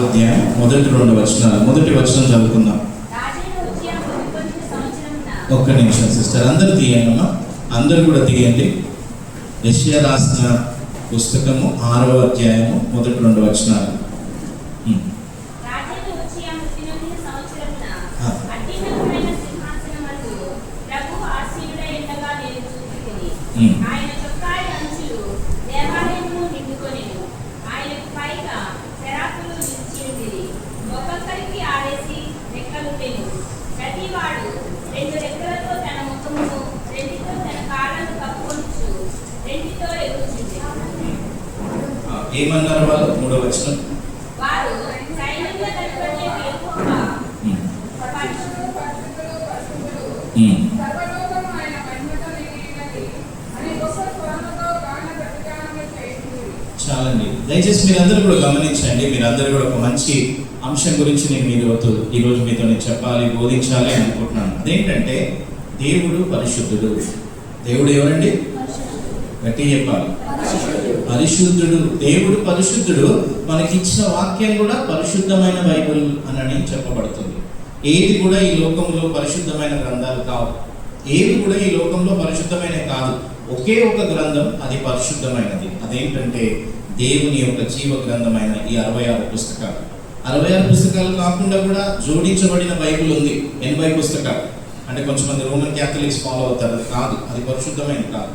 అధ్యాయం మొదటి 2 వచనాలు. మొదటి వచనం చదువుకుందాం. ఒక్క నిమిషం సిస్టర్, అందరూ తీయండి అమ్మా, అందరూ కూడా తీయండి. యెషయా రాసిన పుస్తకము 6వ అధ్యాయము మొదటి 2 వచనాలు. ఏమన్నారు వాళ్ళు? 3వ వచనం, చాలండి. దయచేసి మీరందరూ కూడా గమనించండి. మీరందరూ కూడా ఒక మంచి అంశం గురించి నేను ఈరోజు మీతో చెప్పాలి, బోధించాలి అనుకుంటున్నాను. అదేంటంటే దేవుడు పరిశుద్ధుడు. దేవుడు ఎవరండి? గట్టి చెప్పాలి, పరిశుద్ధుడు. దేవుడు పరిశుద్ధుడు. మనకిచ్చిన వాక్యం కూడా పరిశుద్ధమైన బైబిల్ అని చెప్పబడుతుంది. ఏది కూడా ఈ లోకంలో పరిశుద్ధమైన గ్రంథాలు కావు, ఏది కూడా ఈ లోకంలో పరిశుద్ధమైన కాదు. ఒకే ఒక గ్రంథం, అది పరిశుద్ధమైనది. అదేంటంటే దేవుని యొక్క జీవ గ్రంథమైన ఈ 66 పుస్తకాలు. 66 పుస్తకాలు కాకుండా కూడా జోడించబడిన బైబిల్ ఉంది, 80 పుస్తకాలు. అంటే కొంచెంమంది రోమన్ క్యాథలిక్స్ ఫాలో అవుతారు, అది కాదు, అది పరిశుద్ధమైనది కాదు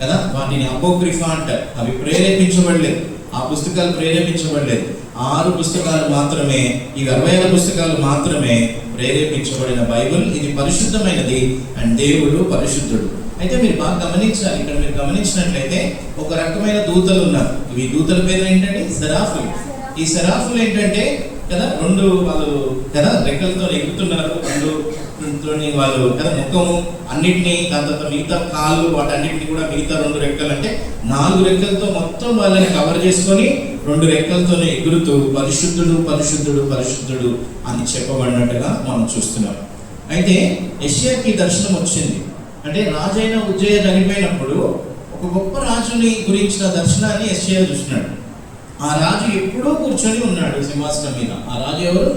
కదా. వాటిని అపోక్రిఫా అంటారు. అవి ప్రేరేపించబడలేదు, ఆ పుస్తకాలు ప్రేరేపించబడలేదు. 6 పుస్తకాలు మాత్రమే, ఈ 66 పుస్తకాలు మాత్రమే ప్రేరేపించబడిన బైబిల్. ఇది పరిశుద్ధమైనది అండ్ దేవుడు పరిశుద్ధుడు. అయితే మీరు బాగా గమనించాలి. ఇక్కడ మీరు గమనించినట్లయితే ఒక రకమైన దూతలు ఉన్నారు. ఇవి దూతల పేరు ఏంటంటే సెరాఫులు. ఈ సెరాఫులు ఏంటంటే కదా, 2 వాళ్ళు కదా రెక్కలతో ఎగురుతున్నారు. 2 వాళ్ళు కదా ముఖము అన్నిటినీ, దాని తర్వాత మిగతా కాళ్ళు, వాటన్నిటిని కూడా మిగతా 2 రెక్కలు అంటే 4 రెక్కలతో మొత్తం వాళ్ళని కవర్ చేసుకొని 2 రెక్కలతోనే ఎగురుతూ పరిశుద్ధుడు పరిశుద్ధుడు పరిశుద్ధుడు అని చెప్పబడినట్టుగా మనం చూస్తున్నాం. అయితే యెషయాకి దర్శనం వచ్చింది. అంటే రాజైన ఉజ్జయ చనిపోయినప్పుడు ఒక గొప్ప రాజుని గురించిన దర్శనాన్ని యెషయా చూసినాడు. ఆ రాజు ఎప్పుడూ కూర్చొని ఉన్నాడు సింహాసనం మీద. ఆ రాజు ఎవరు?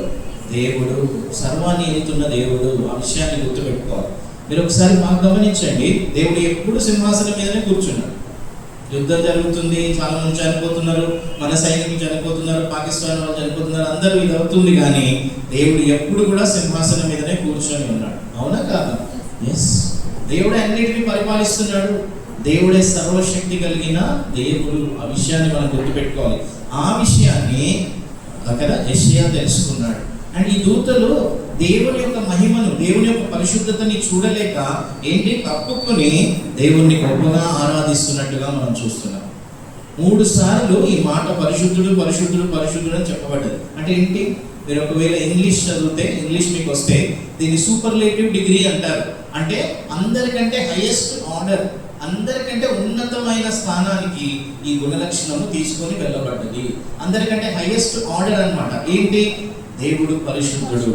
దేవుడు, సర్వాన్ని ఎదుగుతున్న దేవుడు. ఆ విషయాన్ని గుర్తుపెట్టుకోవాలి. మీరు ఒకసారి బాగా గమనించండి. దేవుడు ఎప్పుడు సింహాసనం మీదనే కూర్చున్నాడు. యుద్ధం జరుగుతుంది, చాలా మంది చనిపోతున్నారు, మన సైనికులు చనిపోతున్నారు, పాకిస్తాన్ వాళ్ళు చనిపోతున్నారు, అందరూ ఇది అవుతుంది. కానీ దేవుడు ఎప్పుడు కూడా సింహాసనం మీదనే కూర్చొని ఉన్నాడు. అవునా కాదా? ఎస్, దేవుడు అన్నిటినీ పరిపాలిస్తున్నాడు. దేవుడే సర్వశక్తి కలిగిన దేవుడు. ఆ విషయాన్ని మనం గుర్తుపెట్టుకోవాలి. ఆ విషయాన్ని అక్కడ యెషయా తెలుసుకున్నాడు. అండ్ ఈ దూతలు దేవుని యొక్క మహిమను, దేవుని యొక్క పరిశుద్ధతని చూడలేక ఏంటి తప్పుకొని దేవుణ్ణి గొప్పగా ఆరాధిస్తున్నట్టుగా మనం చూస్తున్నాం. 3 సార్లు ఈ మాట పరిశుద్ధుడు పరిశుద్ధుడు పరిశుద్ధుడు అని చెప్పబడ్డది. అంటే ఏంటి? మీరు ఒకవేళ ఇంగ్లీష్ చదివితే, ఇంగ్లీష్ మీకు వస్తే దీన్ని సూపర్లేటివ్ డిగ్రీ అంటారు. అంటే అందరికంటే హైయెస్ట్ ఆర్డర్, అందరికంటే ఉన్నతమైన స్థానానికి ఈ గుణలక్షణము తీసుకొని వెళ్ళబడ్డది. అందరికంటే హైయెస్ట్ ఆర్డర్ అన్నమాట. ఏంటి? దేవుడు పరిశుద్ధుడు.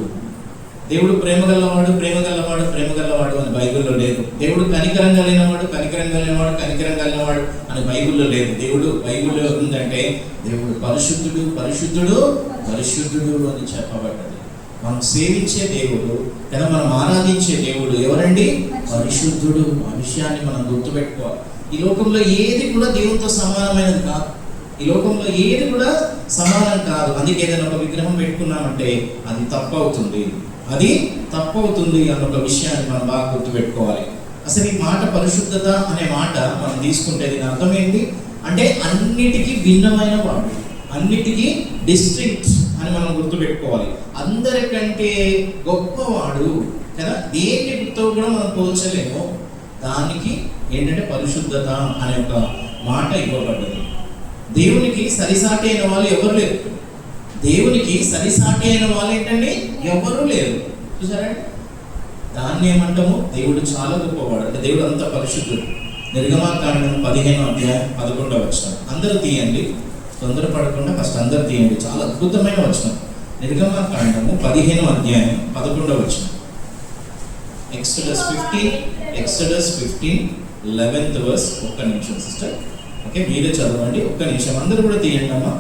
దేవుడు ప్రేమగల్లవాడు ప్రేమగల్లవాడు ప్రేమగల్లవాడు అని బైబిల్లో లేదు. దేవుడు కనికరం కలిగినవాడు కనికరం కలిగినవాడు కనికరం కలిగినవాడు అని బైబిల్లో లేదు. దేవుడు బైబిల్లో ఉందంటే దేవుడు పరిశుద్ధుడు పరిశుద్ధుడు పరిశుద్ధుడు అని చెప్పబడ్డది. మనం సేవించే దేవుడు కదా, మనం ఆరాధించే దేవుడు ఎవరండి? పరిశుద్ధుడు. ఆ విషయాన్ని మనం గుర్తుపెట్టుకోవాలి. ఈ లోకంలో ఏది కూడా దేవునితో సమానమైనది కాదు. ఈ లోకంలో ఏది కూడా సమానం కాదు. అందుకే ఏదైనా ఒక విగ్రహం పెట్టుకున్నామంటే అది తప్పవుతుంది, అది తప్పవుతుంది అన్న ఒక విషయాన్ని మనం బాగా గుర్తుపెట్టుకోవాలి. అసలు ఈ మాట పరిశుద్ధత అనే మాట మనం తీసుకుంటే దీని అర్థం ఏంటి అంటే అన్నిటికీ భిన్నమైన వాడు, అన్నిటికీ డిస్ట్రిక్ట్ అని మనం గుర్తుపెట్టుకోవాలి. అందరికంటే గొప్పవాడు కదా, దేనితో కూడా మనం పోల్చలేము. దానికి ఏంటంటే పరిశుద్ధత అనే ఒక మాట ఇవ్వబడ్డది. దేవునికి సరిసాటి అయిన వాళ్ళు ఎవరు లేరు. దేవునికి సరిసాటి అయిన వాళ్ళు ఏంటండి? ఎవరు లేరు. చూసారండి, దాన్ని ఏమంటాము? దేవుడు చాలా గొప్పవాడు. అంటే దేవుడు అంత పరిశుద్ధుడు. నిర్గమాకాండం 15వ అధ్యాయం 11వ వచనం. అందరూ తీయండి, తొందరపడకుండా ఫస్ట్ అందరూ తీయండి. చాలా అద్భుతమైన వచనం. నిర్గమాకాండము 15వ అధ్యాయం 11వ వచనం. Exodus 15 11th verse. ఒక్క నిమిషం సిస్టర్, ఓకే, మీరే చదవండి. ఒక్క నిమిషం అందరూ కూడా తీయండి అమ్మా.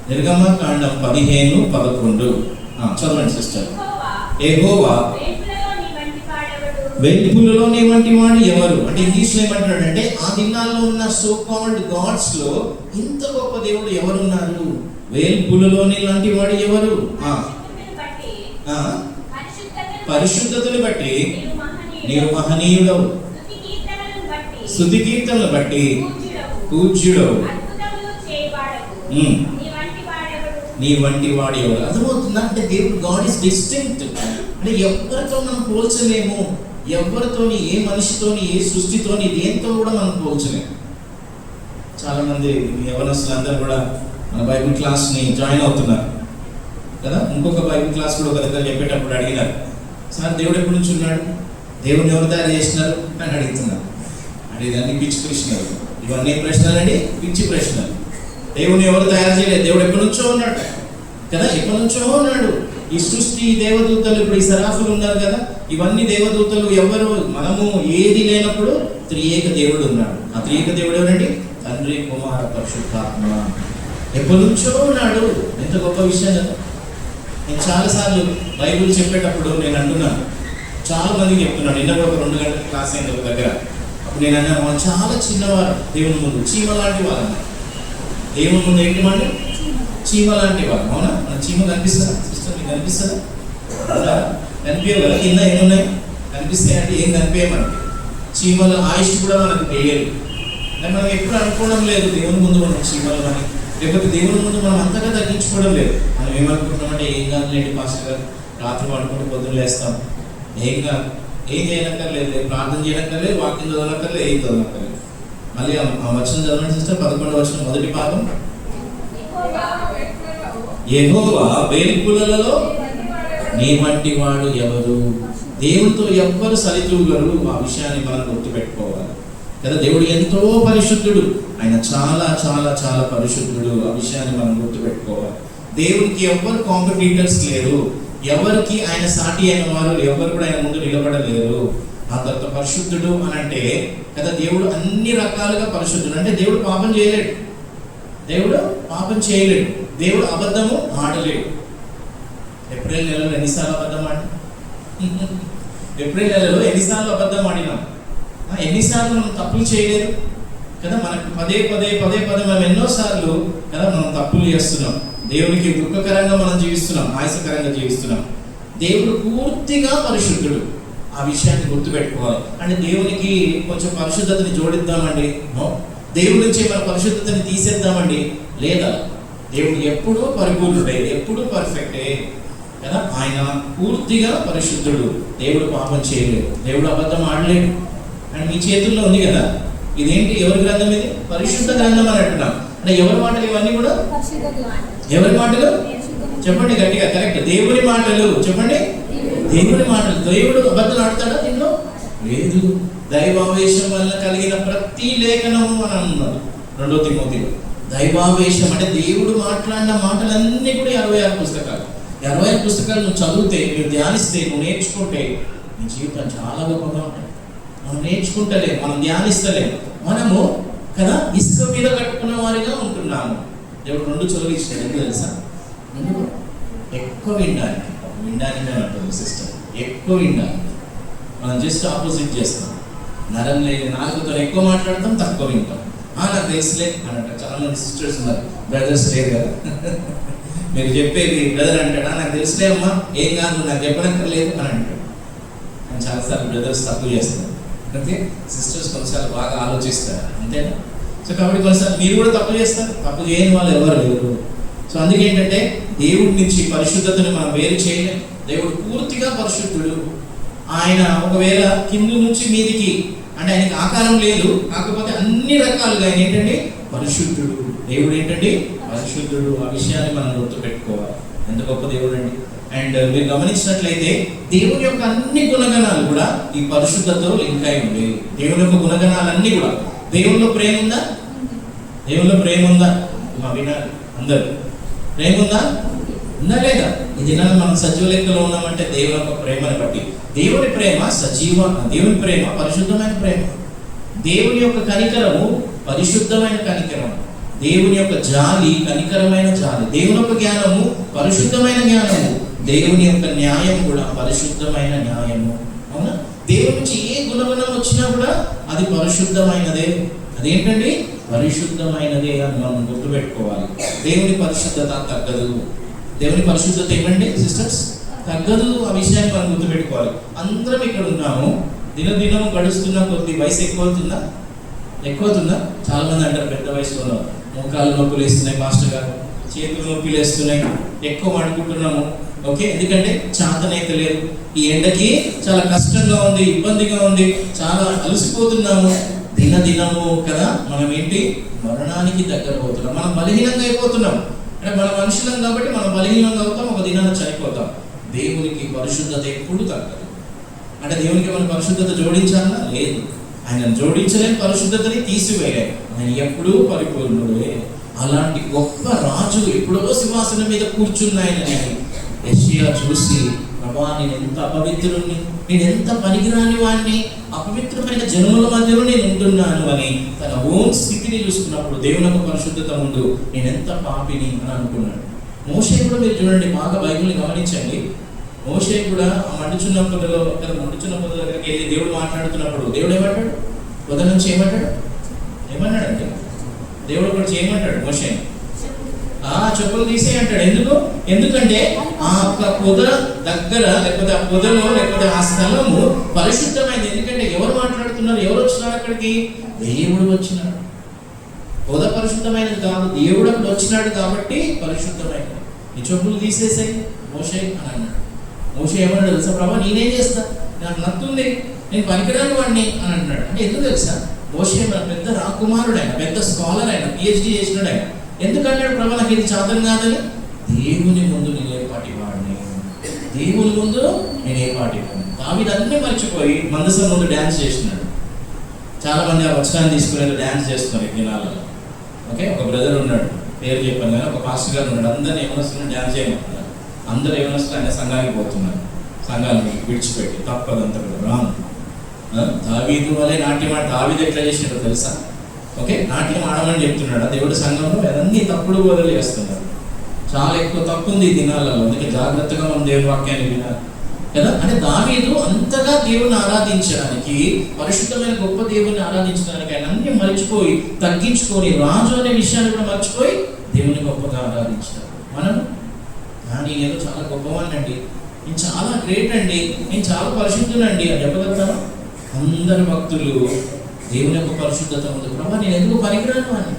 నిర్గమకాండం 15:11. చదవండి సిస్టర్. యెహోవా వెలుపులలో నీ వంటి వాడు ఎవరు? అంటే ఇంగ్లీష్లో ఏమంటున్నాడంటే ఆ దినాల్లో ఉన్న సో కాల్డ్ గాడ్స్ లో ఇంత గొప్ప దేవుడు ఎవరున్నారు? వేల్పులలో లాంటి వాడు ఎవరు? పరిశుద్ధతను బట్టి నీవు మహనీయుడవు, స్తుతి కీర్తనలు బట్టి పూజ్యుడవు, నీ వంటి వాడు ఎవరు? అర్థమవుతుందా? అంటే దేవుడు గాడ్ ఇస్ డిస్టింక్ట్. అంటే ఎవరితో మనం పోల్చలేము, ఎవరితోని, ఏ మనిషితోని, ఏ సృష్టితోని, దేంతో కూడా మనం పోల్చలేము. చాలా మంది యవనస్తులు అందరూ కూడా మన బైబిల్ క్లాస్ని జాయిన్ అవుతున్నారు కదా. ఇంకొక బైబిల్ క్లాస్ కూడా ఒక దగ్గర చెప్పేటప్పుడు అడిగినారు, సార్ దేవుడు ఎప్పటి నుంచి ఉన్నాడు, దేవుడిని ఎవరు తయారు చేసినారు అని అడుగుతున్నారు. అడిగేదాన్ని పిచ్చి ప్రశ్నలు. ఇవన్నీ ప్రశ్నలు అండి, పిచ్చి ప్రశ్నలు. దేవుని ఎవరు తయారు చేయలేదు, దేవుడు ఎప్పటి నుంచో ఉన్నాడు కదా, ఎప్పటి నుంచో ఉన్నాడు. ఈ సృష్టి, దేవదూతలు, ఇప్పుడు ఈ సరాఫులు ఉన్నారు కదా, ఇవన్నీ దేవదూతలు. ఎవరు? మనము ఏది లేనప్పుడు త్రియేక దేవుడు ఉన్నాడు. ఆ త్రియేక దేవుడు ఎవరండి? తండ్రి, కుమార, పరిశుద్ధాత్మ. ఎప్పటి నుంచో ఉన్నాడు. ఎంత గొప్ప విషయం కదా. నేను చాలాసార్లు బైబిల్ చెప్పేటప్పుడు నేను అంటున్నాను, చాలా మందికి చెప్తున్నాను. నిన్న ఒక 2 గంటల క్లాస్ అయింది ఒక దగ్గర. అప్పుడు నేను అన్నాను, వాళ్ళు చాలా చిన్నవారు దేవుని ముందు, చీమ లాంటి వారు అన్నారు. దేవుని ముందు ఏంటి వాళ్ళు? చీమ లాంటి వారు. అవునా? మన చీమ కనిపిస్తుందా సిస్టర్? మీకు కనిపిస్తుందా? కనిపించవు కదా. కింద ఏమున్నాయి కనిపిస్తాయి అంటే ఏం కనిపించే మనకి. చీమల ఆయుష్ కూడా మనకు తెలియదు. అంటే మనం ఎప్పుడు అనుకోవడం లేదు దేవుని ముందు మనం చీమలు అని, లేకపోతే దేవుని ముందు మనం అంతగా తగ్గించుకోవడం లేదు. మనం ఏమనుకుంటున్నామంటే ఏం కాదు లేండి పాస్టర్ గారు, రాత్రి పడుకుంటూ పొద్దున్న లేస్తాం, ఏం కాదు, ఏం చేయనక్కర్లేదు, ప్రార్థన చేయనక్కర్లేదు, వాక్యం చదవనక్కర్లేదు, ఏం చదవనక్కర్లేదు. మళ్ళీ ఆ వచనం చదవండి సిస్టర్. 11వ వచనం మొదటి భాగం. యెహోవా వేల్పులలో నీ వంటి వాడు ఎవరు? దేవుడితో ఎవ్వరు సరితూగరు. ఆ విషయాన్ని మనం గుర్తుపెట్టుకోవాలి కదా. దేవుడు ఎంతో పరిశుద్ధుడు, ఆయన చాలా చాలా చాలా పరిశుద్ధుడు. ఆ విషయాన్ని మనం గుర్తుపెట్టుకోవాలి. దేవుడికి ఎవ్వరు కాంపిటీటర్స్ లేరు, ఎవరికి ఆయన సాటి అయిన వారు ఎవరు కూడా ఆయన ముందు నిలబడలేరు. అంత పరిశుద్ధుడు అని అంటే కదా, దేవుడు అన్ని రకాలుగా పరిశుద్ధుడు. అంటే దేవుడు పాపం చేయలేడు, దేవుడు పాపం చేయలేడు, దేవుడు అబద్ధము ఆడలేడు. ఏప్రిల్ నెలలో ఎన్నిసార్లు అబద్ధం ఆడి ఏప్రిల్ నెలలో ఎన్నిసార్లు అబద్ధం ఆడినాం, ఎన్నిసార్లు మనం తప్పులు చేయలేదు కదా. మనకు పదే పదే పదే పదే మనం ఎన్నోసార్లు కదా మనం తప్పులు చేస్తున్నాం. దేవునికి దుఃఖకరంగా మనం జీవిస్తున్నాం, ఆయాసకరంగా జీవిస్తున్నాం. దేవుడు పూర్తిగా పరిశుద్ధుడు. ఆ విషయాన్ని గుర్తుపెట్టుకోవాలి. అంటే దేవునికి కొంచెం పరిశుద్ధతని జోడిద్దామండి, దేవుడి నుంచి మన పరిశుద్ధతని తీసేద్దామండి, లేదా. దేవుడు ఎప్పుడూ పరిపూర్ణుడే, ఎప్పుడూ పర్ఫెక్టే కదా. ఆయన పూర్తిగా పరిశుద్ధుడు. దేవుడు పాపం చేయలేడు, దేవుడు అబద్ధం ఆడలేడు. అండ్ మీ చేతుల్లో ఉంది కదా, ఇదేంటి, ఎవరి గ్రంథం ఇది? పరిశుద్ధ గ్రంథం అని అంటున్నాం. అంటే ఎవరి మాటలు ఇవన్నీ కూడా? ఎవరి మాటలు చెప్పండి గట్టిగా, కరెక్ట్. దేవుని మాటలు చెప్పండి, దేవుని మాటలు. దేవుడు అబద్ధం ఆడతాడా దీనిలో? లేదు. దైవావేశం వల్ల కలిగిన ప్రతి లేఖనము అని అన్నారు 2 తిమోతిలో. దైవావేశం అంటే దేవుడు మాట్లాడిన మాటలన్నీ కూడా 66 పుస్తకాలు. 66 పుస్తకాలు నువ్వు చదివితే, నువ్వు ధ్యానిస్తే, నువ్వు నేర్చుకుంటే నీ జీవితం చాలా గొప్పగా ఉంటుంది. మనం నేర్చుకుంటలేము, మనం ధ్యానిస్తలేము, మనము కదా ఇసుక మీద కట్టుకున్న వారిగా ఉంటున్నాము. దేవుడు 2 చెవులు ఇచ్చాడు. ఎందుకు తెలుసా? ఎక్కువ వినడానికి అంటుంది సిస్టర్, ఎక్కువ వినడానికి. మనం జస్ట్ ఆపోజిట్ చేస్తాం. నరం లేదు, నాలుగుతో ఎక్కువ మాట్లాడతాం, తక్కువ వింటాం. నాకు తెలుసులే అని అంటారు. చాలా మంది సిస్టర్స్ ఉన్నారు, బ్రదర్స్ లేరు కదా. మీరు చెప్పేది బ్రదర్ అంటాడా, నాకు తెలుసులే అమ్మా, ఏం కాదు, నాకు చెప్పనక్కర్లేదు అని అంటాడు. అని చాలాసార్లు బ్రదర్స్ తక్కువ చేస్తారు, అంటే సిస్టర్స్ కొన్నిసార్లు బాగా ఆలోచిస్తారు, అంతేనా? సో కాబట్టి కొన్నిసార్లు మీరు కూడా తప్పు చేస్తారు, తప్పు చేయని వాళ్ళు ఎవరు లేరు. సో అందుకే ఏంటంటే దేవుడి నుంచి పరిశుద్ధతను మనం వేరు చేయలేం. దేవుడు పూర్తిగా పరిశుద్ధుడు. ఆయన ఒకవేళ కింద నుంచి మీదికి అంటే ఆయనకి ఆకారం లేదు, కాకపోతే అన్ని రకాలుగా ఆయన ఏంటంటే పరిశుద్ధుడు. దేవుడు ఏంటంటే పరిశుద్ధుడు. ఆ విషయాన్ని మనం గుర్తుపెట్టుకోవాలి. ఎంత గొప్ప దేవుడు అండి. అండ్ మీరు గమనించినట్లయితే దేవుని యొక్క అన్ని గుణగణాలు కూడా ఈ పరిశుద్ధతతో లింక్ అయి ఉండేవి. దేవుని యొక్క గుణగణాలన్నీ కూడా. దేవునిలో ప్రేమ ఉందా? దేవునిలో ప్రేమ ఉందా? మా వినాలి అందరు. ప్రేమ ఉందా? ఉందా లేదా? ఈ దినాన్ని మనం సజీవ లెక్కలో ఉన్నామంటే దేవుని యొక్క ప్రేమను బట్టి. దేవుని ప్రేమ సజీవ, దేవుని ప్రేమ పరిశుద్ధమైన ప్రేమ. దేవుని యొక్క కనికరము పరిశుద్ధమైన కనికరం. దేవుని యొక్క జాలి కనికరమైన జాలి. దేవుని యొక్క జ్ఞానము పరిశుద్ధమైన జ్ఞానము. దేవుని యొక్క న్యాయం కూడా పరిశుద్ధమైన న్యాయము. అవునా? దేవుని నుంచి ఏ గుణగణం వచ్చినా కూడా అది పరిశుద్ధమైనదే. అదేంటండి? పరిశుద్ధమైనదే అని మనం గుర్తుపెట్టుకోవాలి. దేవుని పరిశుద్ధత తగ్గదు. దేవుని పరిశుద్ధత ఏమండి సిస్టర్స్? తగ్గదు. ఆ విషయాన్ని మనం గుర్తుపెట్టుకోవాలి. అందరం ఇక్కడ ఉన్నాము. దినదినం గడుస్తున్న కొద్ది వయసు ఎక్కువవుతుందా? చాలా మంది అంటారు పెద్ద వయసులో మోకాలు నొప్పులు వేస్తున్నాయి మాస్టర్ గారు, చేతులు నొప్పులు వేస్తున్నాయి, ఎక్కువ అనుకుంటున్నాము. ఓకే, ఎందుకంటే చాతనైతే లేదు, ఈ ఎండకి చాలా కష్టంగా ఉంది, ఇబ్బందిగా ఉంది, చాలా అలసిపోతున్నాము. దినదినము కదా మనం ఏంటి మరణానికి దగ్గర పోతున్నాం. మనం బలహీనంగా అయిపోతున్నాం. అంటే మన మనుషులం కాబట్టి మనం బలహీనంగా అవుతాం, ఒక దినాన్ని చనిపోతాం. దేవునికి పరిశుద్ధత ఎప్పుడు తగ్గదు. అంటే దేవునికి మన పరిశుద్ధత జోడించాలా? లేదు. ఆయన జోడించలేని పరిశుద్ధతని తీసివేయలేదు. ఆయన ఎప్పుడూ పరిపూర్ణుడే. అలాంటి గొప్ప రాజు ఎప్పుడో సింహాసనం మీద కూర్చున్నాయని యెషయా చూసి, ప్రభా నేను ఎంత అపవిత్రుడిని, నేను ఎంత పనికిరాని వాడిని, అపవిత్రమైన జనముల మధ్యలో నేను ఉంటున్నాను అని తన ఓన్ స్థితిని చూసుకున్నప్పుడు దేవుని యొక్క పరిశుద్ధత ముందు నేను ఎంత పాపిని అని అనుకున్నాడు. మోషే కూడా మీరు చూడండి, బాగా బైబిల్ని గమనించండి. మోషే కూడా ఆ మండుచున్న పొదలో దగ్గరికి వెళ్ళి దేవుడు మాట్లాడుతున్నప్పుడు దేవుడు ఏమంటాడు? పొద నుంచి ఏమన్నాడంటే దేవుడు కూడా చేయమంటాడు మోషే, చెప్పులు తీసే అంటాడు. ఎందుకంటే ఆ పొద దగ్గర, లేకపోతే ఆ పొదలో, లేకపోతే ఆ స్థలము పరిశుద్ధమైంది. ఎందుకంటే ఎవరు మాట్లాడుతున్నారు? ఎవరు వచ్చినారు అక్కడికి? దేవుడు వచ్చినాడు. పొద పరిశుద్ధమైనది కాదు, దేవుడు అక్కడ వచ్చినాడు కాబట్టి పరిశుద్ధమైనది. నీ చెప్పులు తీసేసాయి మోషే అని అన్నాడు. మోషే ఏమన్నాడు తెలుసా? ప్రభా నేనేం చేస్తా, నాకు నత్తుంది, నేను పనికిరాని వాడిని అని అంటున్నాడు. అంటే ఎందుకు తెలుసా? మోషే మన పెద్ద రాకుమారుడు, ఆయన పెద్ద స్కాలర్, ఆయన PhD చేసినాడు. ఆయన ఎందుకన్నాడు? ప్రభా నాకు ఇది చాతం కాదని. దేవుని ముందు నేనే పాటి వాడిని, దేవుని ముందు నేనే పాటి వాడిని. దావీదు అన్నీ మర్చిపోయి మందసం ముందు డ్యాన్స్ చేసినాడు. చాలా మంది ఆ వచనాన్ని తీసుకునేది డ్యాన్స్ చేస్తున్నారు ఈ దినాలలో. ఓకే, ఒక బ్రదర్ ఉన్నాడు, పేరు చెప్పాను కానీ, ఒక పాస్టర్ గారు ఉన్నాడు. అందరిని ఏమనొస్తున్నారు డ్యాన్స్ చేయమంటున్నారు. అందరూ ఏమనొస్తున్నారు? ఆయన సంఘానికి పోతున్నారు. సంఘాన్ని విడిచిపెట్టి తప్పదంతా కూడా రాను. దావీదు వలె నాట్యం దావీదు ఎట్లా చేసినాడో తెలుసా? ఓకే, నాట్యం ఆడమని చెప్తున్నాడు. దేవుడి సంఘంలో అన్నీ తప్పుడు బోధలు చేస్తున్నారు. చాలా ఎక్కువ తప్పు ఉంది ఈ దినాలలో. అందుకే జాగ్రత్తగా మనం దేవుని వాక్యాన్ని వినాలి కదా. అంటే దావీదు అంతగా దేవుని ఆరాధించడానికి, పరిశుద్ధమైన గొప్ప దేవుని ఆరాధించడానికి ఆయన అన్ని మర్చిపోయి, తగ్గించుకొని, రాజు అనే విషయాన్ని కూడా మర్చిపోయి దేవుని గొప్పగా ఆరాధించారు. మనం కానీ నేను చాలా గొప్పవాడినండి, నేను చాలా గ్రేట్ అండి, నేను చాలా పరిశుద్ధునండి అని చెప్పగలుగుతాను. అందరు భక్తులు దేవుని యొక్క పరిశుద్ధత ఉంది. ప్రభా నేను ఎందుకు పనికిరాను అని.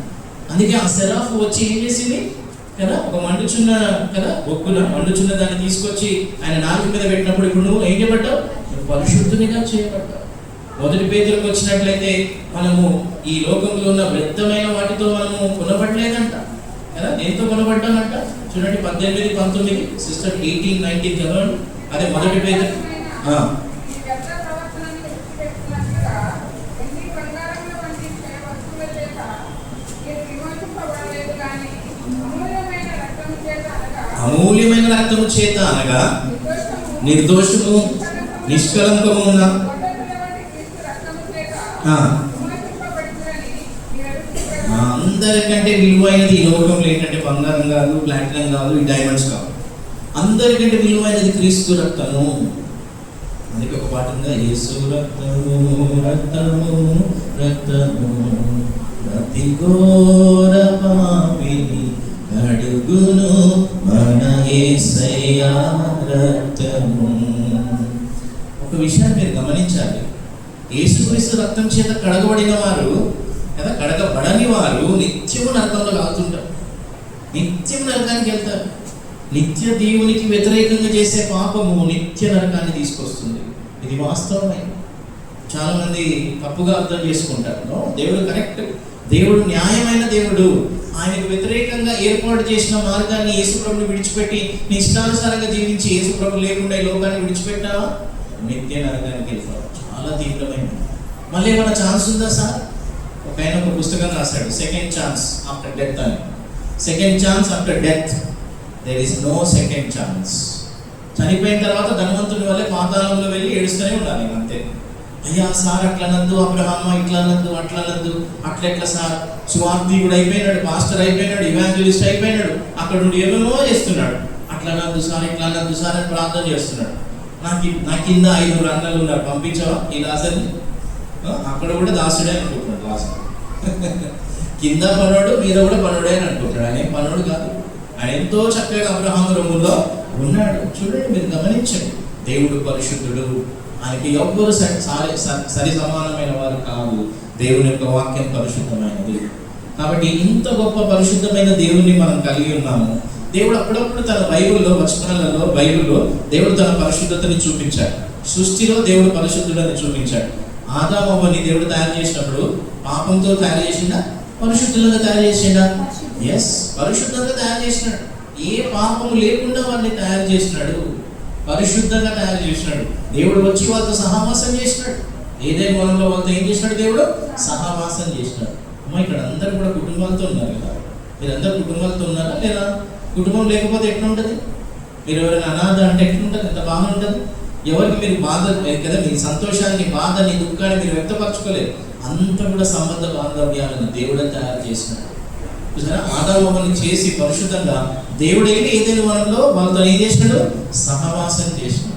అందుకే ఆ సెరాఫ్ వచ్చి ఏం చేసింది కదా, ఒక మండుచున్న కదా బొక్కున మండుచున్న దాన్ని తీసుకొచ్చి ఆయన నాలుగు మీద పెట్టినప్పుడు ఇప్పుడు నువ్వు ఏం చేయబడ్డావు? పరిశుద్ధునిగా చేయబడ్డావు. మొదటి పేతులకు వచ్చినట్లయితే మనము ఈ లోకంలో ఉన్న వ్యర్థమైన వాటితో మనము కొనబడలేదంట కదా. దేంతో కొనబడ్డామంట? చూడండి 18, 19 సిస్టర్ 18, 19 చదవండి. అదే మొదటి పేతురు. అమూల్యమైన రక్తము చేత అనగా నిర్దోషము నిష్కలంకము ఉన్న అందరికంటే విలువైనది ఈ లోకంలో ఏంటంటే బంగారం కాదు, ప్లాటినం కాదు, ఈ డైమండ్స్ కాదు. అందరికంటే విలువైనది క్రీస్తు రక్తము. అందుకే ఒక పాట ఉందా, యేసు రక్తము రక్తము రక్తము ప్రతి ఘోర పాపిని అడుగును మన యేసయ్య రక్తము. ఒక విషయాన్ని మీరు గమనించాలి. యేసుక్రీస్తు రక్తం చేత కడగబడిన వారు కదా, కడగబడని వారు నిత్యము నరకంలో కాలుతుంటారు, నిత్యం నరకానికి వెళ్తారు. నిత్య దేవునికి వ్యతిరేకంగా చేసే పాపము నిత్య నరకాన్ని తీసుకొస్తుంది. ఇది వాస్తవమే. చాలా మంది తప్పుగా అర్థం చేసుకుంటారు. దేవుడు కరెక్ట్, దేవుడు న్యాయమైన దేవుడు. ఆయనకు వ్యతిరేకంగా ఏర్పాటు చేసిన మార్గాన్ని యేసుప్రభుని విడిచిపెట్టి నీ ఇష్టానుసారంగా జీవించి యేసుప్రభు లేకుండా ఈ లోకాన్ని విడిచిపెట్టావా, నిత్య నరకానికి వెళ్తావు. చాలా తీవ్రమైనది. మళ్ళీ ఏమైనా ఛాన్స్ ఉందా సార్? ఒక ఆయన ఒక పుస్తకం రాశాడు, సెకండ్ ఛాన్స్ ఆఫ్టర్ డెత్ అని. Second chance after death, there is no second chance. చనిపోయిన తర్వాత ధనవంతుని వల్లే పాతాళంలో వెళ్ళి ఏడుస్తూనే ఉండాలి అంతే. అయ్యా సార్ అట్లనద్దు, అబ్రహాము ఇట్లనద్దు, అట్లనద్దు, అట్లెట్లా సార్, సువార్థికుడు అయిపోయినాడు, పాస్టర్ అయిపోయినాడు, ఇవాంజలిస్ట్ అయిపోయినాడు, అక్కడ నుండి ఏమేమో చేస్తున్నాడు, అట్లనద్దు సార్, ఇట్లనద్దు సార్ అని ప్రార్థన చేస్తున్నాడు. నా కింద 5 అన్నలు ఉన్నారు, పంపించావా ఈ లాజర్ని? అక్కడ కూడా దాసుడే అనుకుంటున్నాడు లాజర్. కింద పనోడు, మీద కూడా పనోడే అని అనుకుంటాడు. ఆయన ఏం పనోడు కాదు, ఆయన ఎంతో చక్కగా అబ్రహాము రొమ్ములో ఉన్నాడు. చూడండి, మీరు గమనించండి, దేవుడు పరిశుద్ధుడు, ఆయనకి ఎవ్వరు సరి సమానమైన వారు కాదు. దేవుని యొక్క వాక్యం పరిశుద్ధమైనది. కాబట్టి ఇంత గొప్ప పరిశుద్ధమైన దేవుణ్ణి మనం కలిగి ఉన్నాము. దేవుడు అప్పుడప్పుడు తన బైబిల్లో దేవుడు తన పరిశుద్ధతని చూపించాడు. సృష్టిలో దేవుడు పరిశుద్ధుడని చూపించాడు. ఆదాము అవ్వని దేవుడు తయారు చేసినప్పుడు పాపంతో తయారు చేసిండా, పరిశుద్ధులుగా తయారు చేసిండా? ఎస్, పరిశుద్ధంగా తయారు చేసినాడు. ఏ పాపం లేకుండా వారిని తయారు చేసినాడు, పరిశుద్ధంగా తయారు చేసినాడు. దేవుడు వచ్చి వాళ్ళతో సహవాసం చేసినాడు. ఏదైనా వనంలో వాళ్ళతో ఏం చేసినాడు? దేవుడు సహవాసం చేసినాడు. అమ్మ, ఇక్కడ అందరూ కూడా కుటుంబాలతో ఉన్నారు కదా, మీరందరూ కుటుంబాలతో ఉన్నారా లేదా? కుటుంబం లేకపోతే ఎట్లుంటుంది? మీరు ఎవరైనా అనాథ అంటే ఎట్లుంటుంది? ఎంత బాగా ఉంటుంది. ఎవరికి మీరు బాధ కదా, మీ సంతోషాన్ని, బాధని, దుఃఖాన్ని మీరు వ్యక్తపరచుకోలేదు. అంత కూడా సంబంధ బాంధవ్యాలను దేవుడే తయారు చేసినాడు. చూసారా, ఆదాముని చేసి పరిశుద్ధంగా దేవుడు వెళ్ళి ఏదైనా వనంలో వాళ్ళతో ఏం చేసినాడు? సహవాసం చేసినాడు.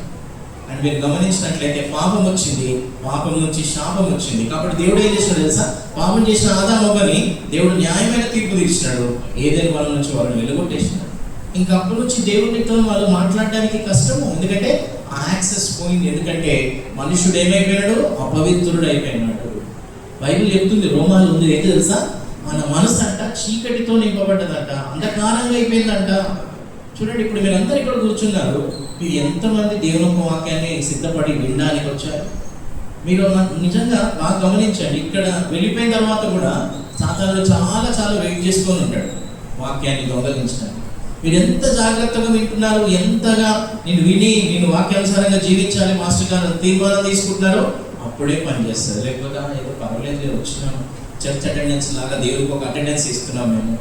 అండ్ మీరు గమనించినట్లయితే పాపం వచ్చింది, పాపం నుంచి శాపం వచ్చింది. కాబట్టి దేవుడు ఏం చేసినాడు తెలుసా? పాపం చేసిన ఆదాముని దేవుడు న్యాయమైన తీర్పు తీర్చినాడు. ఏదైనా వనం నుంచి వాళ్ళని వెలుగొట్టేసినాడు. ఇంకా అప్పటి నుంచి దేవుడితో వాళ్ళు మాట్లాడడానికి కష్టము, ఎందుకంటే ఆ యాక్సెస్ పోయింది. ఎందుకంటే మనుషుడు ఏమైపోయినాడు? అపవిత్రుడు అయిపోయినాడు. బైబిల్ చెప్తుంది, రోమాలు ఉంది, ఏంటి తెలుసా? మన మనసు అంట చీకటితో నింపబడ్డదంట, అంధకారంగా అయిపోయిందంట. చూడండి, ఇప్పుడు మీరందరూ ఇక్కడ కూర్చున్నారు, మీరు ఎంతమంది దేవుని యొక్క వాక్యాన్ని సిద్ధపడి వినడానికి వచ్చారు? మీరు నిజంగా బాగా గమనించండి. ఇక్కడ వెళ్ళిపోయిన తర్వాత కూడా సాతానుడు చాలా వెయిట్ చేసుకొని ఉంటాడు వాక్యాన్ని దొంగలించడానికి. మీరు ఎంత జాగ్రత్తగా వింటున్నారు, ఎంతగా నేను వాక్యానుసారంగా జీవించాలి మాస్టర్ గారు తీర్మానం తీసుకుంటున్నారో అప్పుడే పని చేస్తారు. లేకపోతే ఏదో పర్వాలేదు, వచ్చినాము చర్చ్ అటెండెన్స్ లాగా దేవుడికి ఒక అటెండెన్స్ ఇస్తున్నాం మేము.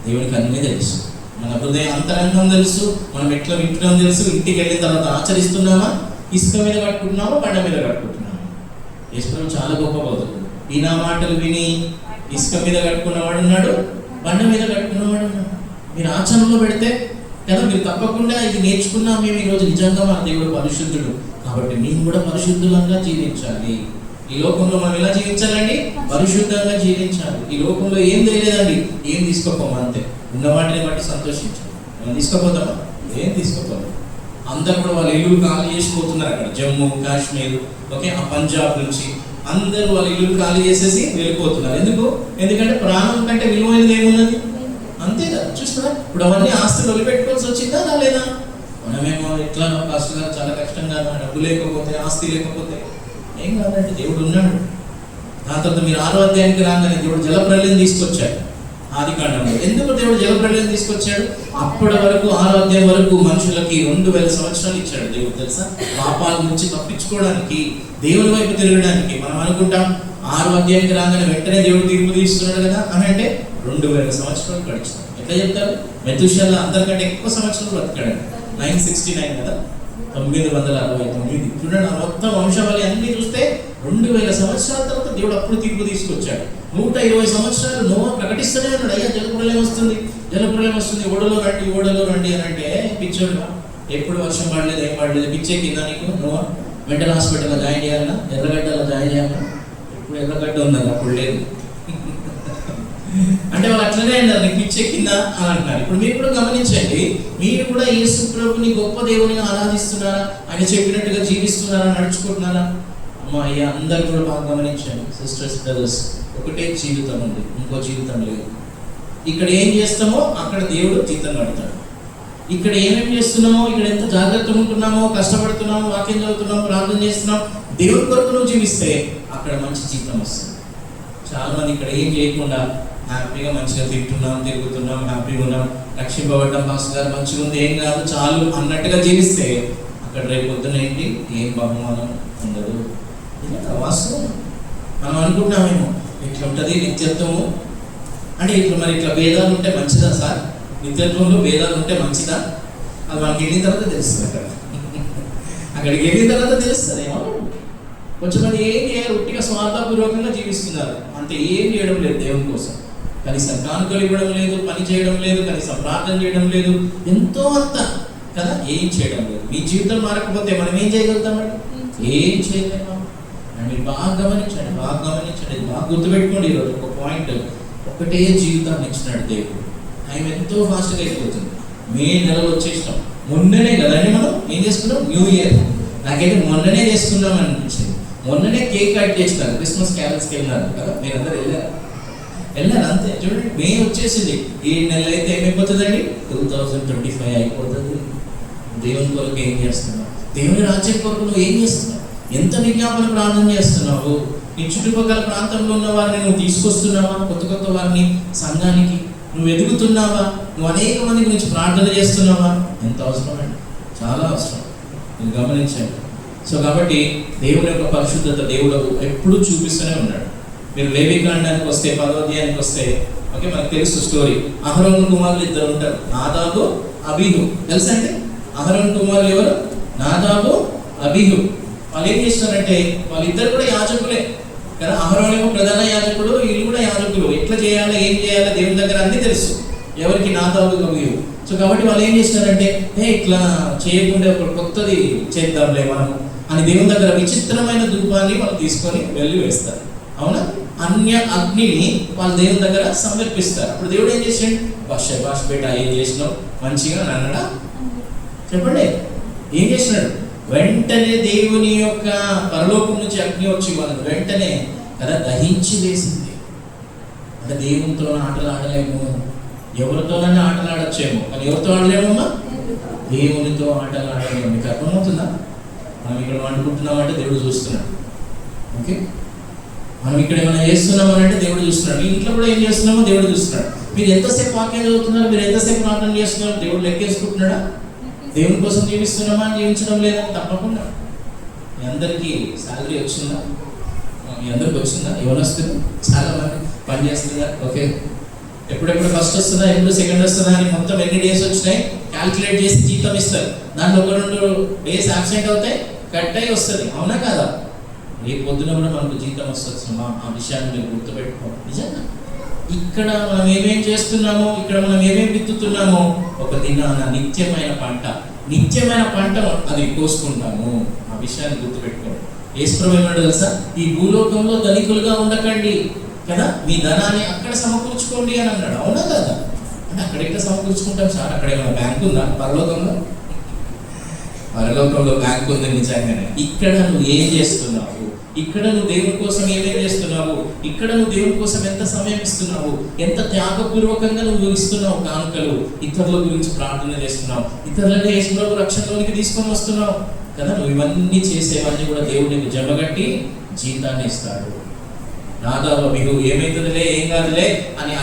దేవుడికి అన్నీ తెలుసు, మన హృదయ అంతరంగం తెలుసు, మనం ఎట్లా వింటున్నాం తెలుసు. ఇంటికి వెళ్ళిన తర్వాత ఆచరిస్తున్నామా? ఇసుక మీద కట్టుకుంటున్నామా, బండ మీద కట్టుకుంటున్నామా? యేసు చాలా గొప్ప బోధకుడు. ఈ నా మాటలు విని ఇసుక మీద కట్టుకున్నవాడు ఉన్నాడు, బండ మీద కట్టుకున్నవాడు ఉన్నాడు. మీరు ఆచరణలో పెడితే కదా, మీరు తప్పకుండా ఇది నేర్చుకున్నాం మేము ఈరోజు. నిజంగా మన దేవుడు పరిశుద్ధుడు, కాబట్టి మేము కూడా పరిశుద్ధంగా జీవించాలి. ఈ లోకంలో మనం ఎలా జీవించాలండి? పరిశుద్ధంగా జీవించాలి. ఈ లోకంలో ఏం తెలియదండి, ఏం తీసుకోపోము, అంతే. ఉన్న వాటిని బట్టి సంతోషించాలి. మనం తీసుకుపోతామా? ఏం తీసుకోపోతాం. అందరూ కూడా వాళ్ళ ఇల్లు ఖాళీ చేసిపోతున్నారు. అక్కడ జమ్మూ కాశ్మీర్, ఓకే, ఆ పంజాబ్ నుంచి అందరూ వాళ్ళ ఇల్లు ఖాళీ చేసేసి వెళ్ళిపోతున్నారు. ఎందుకంటే ప్రాణం కంటే విలువైనది ఏమున్నది? అంతే కదా. చూస్తున్నా, ఇప్పుడు అవన్నీ ఆస్తులు వదిలిపెట్టుకోవాల్సి వచ్చిందా లేదా? మనమేమో ఎట్లా కాస్ట్గా చాలా కష్టంగా, డబ్బు లేకపోతే, ఆస్తి లేకపోతే ఏం కాదంటే దేవుడు ఉన్నాడు. దాని తర్వాత మీరు 6వ అధ్యాయానికి రాగానే దేవుడు జలప్రళయం తీసుకొచ్చాడు. ఆదికాండంలో ఎందుకు దేవుడు జలప్రళయం తీసుకొచ్చాడు? అప్పటి వరకు 6వ అధ్యాయం వరకు మనుషులకి 2000 సంవత్సరాలు ఇచ్చాడు దేవుడు, తెలుసా? పాపాల నుంచి తప్పించుకోవడానికి, దేవుని వైపు తిరగడానికి. మనం అనుకుంటాం 6వ అధ్యాయానికి రాగానే వెంటనే దేవుడు తీర్పు తీస్తున్నాడు కదా అని. అంటే 2000 సంవత్సరాలు గడిచాడు. ఎట్లా చెప్తారు? మెతుషెలా అందరికంటే ఎక్కువ సంవత్సరాలు బ్రతికాడు. 969 కదా, 969. చూడండి, ఆ మొత్తం వంశావళి అన్ని చూస్తే 2000 సంవత్సరాల తర్వాత దేవుడు అప్పుడు తీర్పు తీసుకొచ్చాడు. 120 సంవత్సరాలు నోవా ప్రకటిస్తూనే ఉన్నాడు, అయ్యా జలప్రళయం వస్తుంది, ఓడలో రండి అని. అంటే పిచ్చోడు, ఎప్పుడు వర్షం పడలేదు, ఏం పడలేదు, పిచ్చే కింద నీకు నోవా మెంటల్ హాస్పిటల్లో జాయిన్ చేయాలన్నా, ఎర్రగడ్డలో జాయిన్ చేయాలన్నా? ఇప్పుడు ఎర్రగడ్డ ఉన్నది, అప్పుడు లేదు. అంటే వాళ్ళు అట్లనే అన్నారు, నీకు పిచ్చే కింద అని అంటున్నారు. ఇప్పుడు మీరు కూడా గమనించండి, మీరు కూడా యేసు ప్రభుని గొప్ప దేవుని ఆరాధిస్తున్నారా? ఆయన చెప్పినట్టుగా జీవిస్తున్నారా? నడుచుకుంటున్నారా? అమ్మా అయ్యా, అందరు కూడా బాగా గమనించండి సిస్టర్స్, బ్రదర్స్. ఒకటే జీవితం ఉంది, ఇంకో జీవితం లేదు. ఇక్కడ ఏం చేస్తామో అక్కడ దేవుడు జీతం కడతాడు. ఇక్కడ ఏమేమి చేస్తున్నామో, ఇక్కడ ఎంత జాగ్రత్తగా ఉంటున్నామో, కష్టపడుతున్నామో, వాక్యం చదువుతున్నామో, ప్రార్థన చేస్తున్నాం, దేవుడి కొరకు నువ్వు జీవిస్తే అక్కడ మంచి జీతం వస్తుంది. చాలా మంది ఇక్కడ ఏం చేయకుండా హ్యాపీగా మంచిగా తింటున్నాం, తిరుగుతున్నాం, హ్యాపీగా ఉన్నాం, రక్షింపబడ్డాం, మాస్టర్ గారు మంచిగా ఉంది, ఏం కాదు, చాలు అన్నట్టుగా జీవిస్తే అక్కడ రేపు పొద్దున ఏంటి, ఏం బహుమానం ఉండదు. వాస్తవం. మనం అనుకుంటున్నామేమో ఇట్లా ఉంటుంది నిత్యత్వము అంటే, ఇట్లా భేదాలు ఉంటే మంచిదా సార్? నిత్యత్వంలో భేదాలు ఉంటే మంచిదా? అది మనకి వెళ్ళిన తర్వాత తెలుస్తుంది. అక్కడికి వెళ్ళిన తర్వాత తెలుస్తుంది. ఏమో కొంచెంమంది ఏం చేయరు, ఉట్టిగా స్వార్థపూర్వకంగా జీవిస్తున్నారు, అంతే, ఏం చేయడం లేదు దేవుని కోసం. కనీసం కానుకలు ఇవ్వడం లేదు, పని చేయడం లేదు, కనీసం ప్రార్థన చేయడం లేదు, ఎంతో అంత కదా, ఏం చేయడం లేదు. మీ జీవితం మారకపోతే మనం ఏం చేయగలుగుతామండి? ఏం చేయలేము. మీరు బాగా గమనించండి, బాగా గుర్తుపెట్టుకోండి. ఈరోజు ఒక పాయింట్, ఒకటే జీవితాన్ని ఇచ్చినాడు దేవుడు. టైం ఎంతో ఫాస్ట్గా అయిపోతుంది. మే నెలలో వచ్చేసినాం, మొన్ననే కదండి మనం ఏం చేసుకున్నాం, న్యూ ఇయర్. నాకైతే మొన్ననే చేసుకున్నాం అనిపించింది. మొన్ననే కేక్ కట్ చేసినారు, క్రిస్మస్ క్యారల్స్కి వెళ్ళినారు కదా, మీరందరూ వెళ్ళారు అంతే. చూడండి, మే వచ్చేసింది, ఈ నెల అయితే ఏమైపోతుందండి, 2025 అయిపోతుంది. దేవుని కొరకు ఏం చేస్తున్నావు? దేవుని రాజ్యం కొరకు నువ్వు ఏం చేస్తున్నావు? ఎంత విజ్ఞాపన ప్రార్థన చేస్తున్నావు? నీ చుట్టుపక్కల ప్రాంతంలో ఉన్న వారిని నువ్వు తీసుకొస్తున్నావా? కొత్త వారిని సంఘానికి నువ్వు ఎదుగుతున్నావా? నువ్వు అనేక మంది గురించి ప్రార్థన చేస్తున్నావా? ఎంత అవసరం అండి, చాలా అవసరం. మీరు గమనించండి. సో కాబట్టి దేవుని యొక్క పరిశుద్ధత దేవుడు ఎప్పుడూ చూపిస్తూనే ఉన్నాడు. మీరు లేవీకాండానికి వస్తే, 10వ అధ్యాయానికి వస్తే, ఓకే, మనకు తెలుసు స్టోరీ. అహరోను కుమారులు ఇద్దరు ఉంటారు, నాదాబు, అబీహు. తెలుసా అండి? అహరోను కుమారులు ఎవరు? నాదాబు, అబీహు. వాళ్ళు ఏం చేస్తారంటే, వాళ్ళిద్దరు కూడా యాజకులే కదా. అహరోను ఏమో ప్రధాన యాజకుడు, వీళ్ళు కూడా యాజకులు. ఎట్లా చేయాలో, ఏం చేయాలో దేవుని దగ్గర అన్నీ తెలుసు. ఎవరికి? నాదాబు, అబీహు. సో కాబట్టి వాళ్ళు ఏం చేస్తారంటే, ఇట్లా చేయకుండా ఒక కొత్తది చేద్దాంలే మనం అని దేవుని దగ్గర విచిత్రమైన ధూపాన్ని వాళ్ళు తీసుకొని వెళ్ళి వేస్తారు. అవునా? అన్య అగ్నిని వాళ్ళు దేవుని దగ్గర సమర్పిస్తారు. అప్పుడు దేవుడు ఏం చేసాడు? భాష బేట ఏం చేసినావు మంచిగా అన్నాడా? చెప్పండి, ఏం చేసినాడు? వెంటనే దేవుని యొక్క పరలోకం నుంచి అగ్ని వచ్చి వాళ్ళని వెంటనే కదా దహించి వేసింది. అంటే దేవునితో ఆటలు ఆడలేము, ఎవరితోనైనా ఆటలు ఆడచ్చేమో, కానీ ఎవరితో ఆడలేమమ్మా? దేవునితో ఆటలు ఆడలేము. మీకు అర్థమవుతుందా? మనం ఇక్కడ వండుకుంటున్నామంటే దేవుడు చూస్తున్నాడు. ఓకే, మనం ఇక్కడ ఏమైనా చేస్తున్నామనంటే దేవుడు చూస్తున్నాడు. మీ ఇంట్లో కూడా ఏం చేస్తున్నామో దేవుడు చూస్తున్నాడు. మీరు ఎంతసేపు వాక్యం చదువుతున్నారు, మీరు ఎంతసేపు ప్రార్థన చేస్తున్నారు, దేవుడు లెక్కేసుకుంటున్నాడా? దేవుని కోసం జీవిస్తున్నామా, జీవించడం లేదని? తప్పకుండా. మీ అందరికీ శాలరీ వచ్చిందా? మీ అందరికి వచ్చిందా? ఎవరు వస్తుంది? చాలా మంది పని చేస్తుందా? ఓకే, ఎప్పుడెప్పుడు ఫస్ట్ వస్తుందా, ఎప్పుడు సెకండ్ వస్తుందా అని మొత్తం ఎన్ని డేస్ వచ్చినాయి క్యాల్కులేట్ చేసి జీతం ఇస్తారు. దాంట్లో 1-2 డేస్ అబ్సెంట్ అవుతాయి, కట్ అయి వస్తుంది. అవునా కాదా? రేపు పొద్దున కూడా మనకు జీతం వస్తుంది. ఆ విషయాన్ని మీరు గుర్తుపెట్టుకోండి. నిజంగా ఇక్కడ మనం ఏమేం చేస్తున్నామో, ఇక్కడ మనం ఏమేమి విత్తుతున్నామో, ఒక దినాన నిత్యమైన పంట అది కోసుకుంటాము. ఆ విషయాన్ని గుర్తుపెట్టుకోండి. యేసుప్రభువు ఏమన్నాడు తెలుసా? ఈ భూలోకంలో ధనికులుగా ఉండకండి కదా, మీ ధనాన్ని అక్కడ సమకూర్చుకోండి అని అన్నాడు. అవునా కదా? అంటే అక్కడెక్కడ సమకూర్చుకుంటాం సార్? అక్కడ ఏమైనా బ్యాంక్ ఉందా? పరలోకంలో బ్యాంక్ ఉంది నిజంగానే. ఇక్కడ నువ్వు ఏం చేస్తున్నావు? ఇక్కడ నువ్వు దేవుని కోసం ఏమేం చేస్తున్నావు? ఇక్కడ నువ్వు దేవుని కోసం ఎంత సమయం ఇస్తున్నావు? ఎంత త్యాగపూర్వకంగా నువ్వు ఇస్తున్నావు కానుకలు? ఇతరుల గురించి ప్రార్థన చేస్తున్నావు, ఇతరులని యేసుప్రభు రక్షణలోనికి తీసుకొని వస్తున్నావు కదా. నువ్వు ఇవన్నీ చేసేవన్నీ కూడా దేవుడు నీకు జమగట్టి జీతాన్ని ఇస్తాడు. నాదాబు, అబీహు ఏమైతుందిలే, ఏం కాదులే అని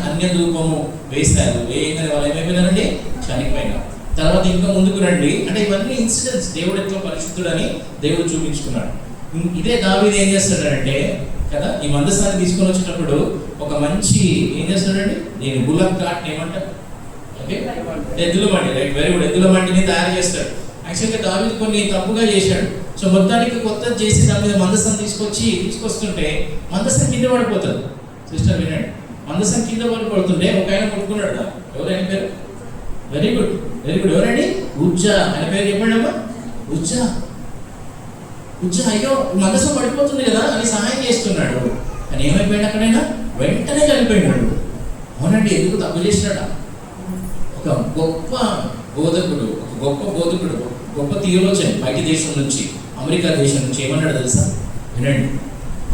అన్య ధూపము వేశారు. వేయగానే వాళ్ళు ఏమైపోయినారండి? చనిపోయినారు. తర్వాత ఇంకా ముందుకు రండి. అంటే ఇవన్నీ ఇన్సిడెంట్స్, దేవుడు ఎట్లా పరిశుద్ధుడని దేవుడు చూపించుకున్నాడు. ఇదే దావీదు ఏం చేస్తాడంటే కదా, ఈ మందసాన్ని తీసుకొని వచ్చేటప్పుడు ఒక మంచి ఏం చేస్తాడండి, నేను బుల్లక్ కార్ట్ ఏమంటారు, ఓకే, ఎద్దుల బండి, రైట్, వెరీ గుడ్, ఎద్దుల బండిని తయారు చేస్తాడు. యాక్చువల్గా దావీదు కొన్ని తప్పుగా చేశాడు. సో మొత్తానికి కొత్తది చేసి దాని మీద మందసం తీసుకొస్తుంటే మందసం కింద పడిపోతుంది. సిస్టర్ వినండి, మందసం కింద పడిపోతుంటే ఒక ఆయన కొట్టుకున్నాడు. ఎవరు ఆయన పేరు? వెరీ గుడ్, ఎవరండి? ఉజ్జా. ఆయన పేరు చెప్పండి అమ్మా. ఉజ్జా, అయ్యో మందసం పడిపోతుంది కదా అని సహాయం చేస్తున్నాడు. కానీ ఏమైపోయాడు? అక్కడైనా వెంటనే చనిపోయినాడు. అవునండి, ఎందుకు తప్పు చేసినాడా? ఒక గొప్ప బోధకుడు, గొప్ప థియోలాజియన్ బయట దేశం నుంచి, అమెరికా దేశం నుంచి ఏమన్నాడు తెలుసా? వినండి,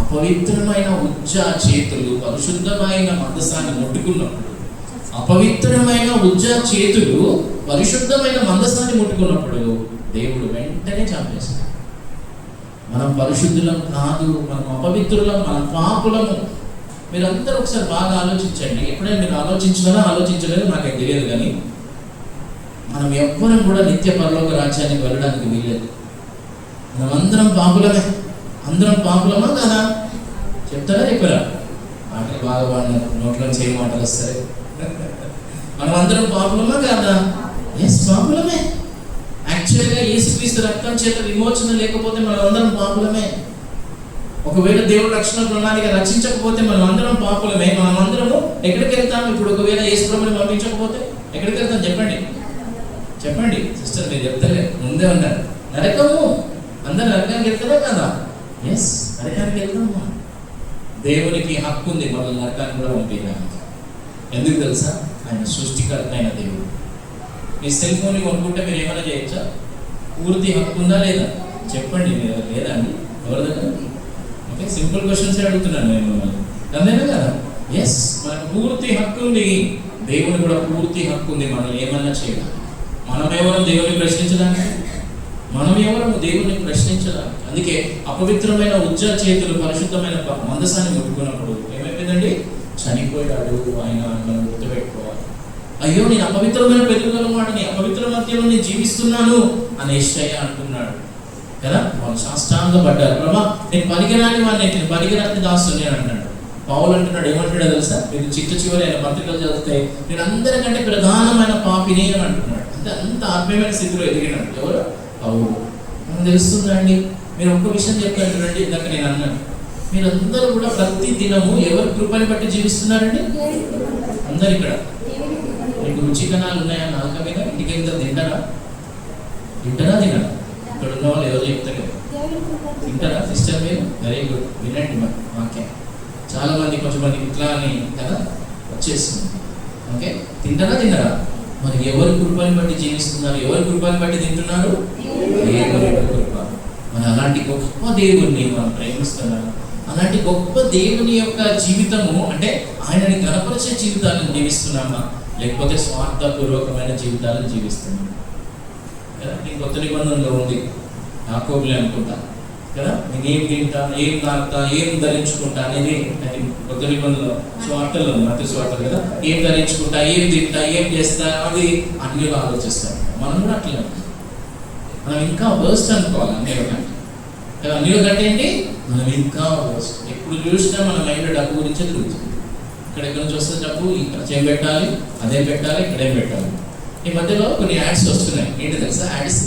అపవిత్రమైన ఉజ్జా చేతులు పరిశుద్ధమైన మందసాన్ని ముట్టుకున్నప్పుడు, అపవిత్రమైన ఉజ్జా చేతులు పరిశుద్ధమైన మందసాన్ని ముట్టుకున్నప్పుడు దేవుడు వెంటనే చంపేస్తాడు. మనం పరిశుద్ధులం కాదు, మనం అపవిత్రులం, మనం పాపులము. మీరందరూ ఒకసారి బాగా ఆలోచించండి. ఎప్పుడైనా మీరు ఆలోచించలేదు నాకైతే తెలియదు, కానీ మనం ఎవ్వరం కూడా నిత్య పరలోక రాజ్యానికి వెళ్ళడానికి వీల్లేదు. మనం అందరం పాపులమా కదా? చెప్తారా చెప్పరా? మాటలు బాగా వాడినారు, నోట్లో చేయ మాటలు వస్తాయి. మనం అందరం పాపులమా కాదా? ఎస్, పాపులమే. యాక్చువల్గా యేసుక్రీస్తు రక్తం చేత విమోచన లేకపోతే మనం అందరం పాపులమే. ఒకవేళ దేవుడు రక్షణ ప్రణాళిక రచించకపోతే మనం అందరం పాపులమే. మనం అందరము ఎక్కడికి వెళ్తాం? ఇప్పుడు ఒకవేళ యేసుప్రభుని పంపించకపోతే ఎక్కడికి వెళ్తాం? చెప్పండి చెప్పండి సిస్టర్, మీరు చెప్తలే, ముందే ఉన్నారు. నరకము. అందరు నరకానికి వెళ్తారా కదా? ఎస్, నరకానికి వెళ్తాము. దేవునికి హక్కు ఉంది మనల్ని నరకానికి కూడా పంపించడానికి. ఎందుకు తెలుసా? ఆయన సృష్టికర్త అయిన దేవుడు. మీ సెల్ ఫోన్ కొనుక్కుంటే మీరు ఏమైనా చేయొచ్చా? పూర్తి హక్కు ఉందా లేదా? చెప్పండి. మీరు లేదా అండి? ఎవరి దగ్గర? ఓకే, సింపుల్ క్వశ్చన్స్ అడుగుతున్నాను నేను మిమ్మల్ని. అంతేనా కదా? ఎస్, మనకు పూర్తి హక్కు ఉంది. దేవుని కూడా పూర్తి హక్కు ఉంది మనల్ని ఏమన్నా చేయడానికి. మనం ఎవరు దేవుని ప్రశ్నించడానికి? మనం ఎవరు దేవుని ప్రశ్నించడానికి? అందుకే అపవిత్రమైన ఉజ్జా చేతులు పరిశుద్ధమైన మందసాన్ని ముట్టుకున్నప్పుడు ఏమైపోయిందండి? చనిపోయాడు ఆయన. మనం గుర్తుపెట్టుకోవాలి. అయ్యో, నేను అపవిత్రమైన పెరుగుదల వాడిని, అపవిత్ర మధ్యలో నేను జీవిస్తున్నాను అని యెషయా అంటున్నాడు కదా. వాళ్ళు సాష్టాంగపడ్డారు. ప్రభా, నేను పనికిరాని వాడిని, నేను పనికిరాని దాసుని అంటున్నాడు. పౌలు అంటున్నాడు, ఏమంటాడో తెలుసా? మీరు చివరి ఆయన పత్రికలు చదివితే నేను అందరికంటే ప్రధానమైన పాపిని అని అంటున్నాడు. అంటే అంత ఆత్మీయమైన స్థితిలో ఎదిగినాడు. ఎవరు? పౌలు. మనం తెలుస్తుందండి. మీరు ఒక్క విషయం చెప్పారు చూడండి, ఇందాక నేను అన్నాను, మీరందరూ కూడా ప్రతి దినము ఎవరి కృపని బట్టి జీవిస్తున్నారండి? అందరు ఇక్కడ మీకు రుచికణాలు ఉన్నాయా? నాలుక మీద ఇంటికి వెళ్తే తింటారా? తింటారా? ఇక్కడ ఉన్న వాళ్ళు ఎవరు చెప్తారు? తింటారా సిస్టర్? మీరు వెరీ గుడ్, వినండి. మాకే చాలా మంది కొంచెం మంది ఇట్లా అని కదా వచ్చేస్తుంది. ఓకే, తింటారా? మరి ఎవరి కృపని బట్టి జీవిస్తున్నారు? ఎవరి కృపని బట్టి తింటున్నారు? దేవుని కృప. మరి అలాంటి గొప్ప దేవుణ్ణి మనం ప్రేమిస్తున్నాము. అలాంటి గొప్ప దేవుని యొక్క జీవితము అంటే ఆయనని గణపరిచే జీవితాలను జీవిస్తున్నామా, లేకపోతే స్వార్థపూర్వకమైన జీవితాలను జీవిస్తున్నామా? కదా, నేను కొత్త నిబంధనలో ఉంది, యాకోబులే అనుకుంటా కదా, నేను ఏం తింటా, ఏం తాగుతా, ఏం ధరించుకుంటా అనేది అది కొత్త నిబంధనలో స్వార్థలో మత స్వార్థలు కదా. ఏం ధరించుకుంటా, ఏం తింటా, ఏం చేస్తా, అది అన్ని ఆలోచిస్తాం. మనం కూడా అట్లే మనం ఇంకా వర్స్ట్ అనుకోవాలి అన్నిలో కంటే కదా. అన్నిలో కంటే ఏంటి? మనం ఇంకా వర్స్ట్. ఎప్పుడు చూసినా మన మైండ్ డబ్బు గురించే తిరుగుతుంది. ఇక్కడెక్కడ నుంచి వస్తే డబ్బు, ఇక్కడ ఏం పెట్టాలి, అదేం పెట్టాలి, ఇక్కడేం పెట్టాలి. ఈ మధ్యలో కొన్ని యాడ్స్ వస్తున్నాయి. ఏంటి తెలుసా? యాడ్స్.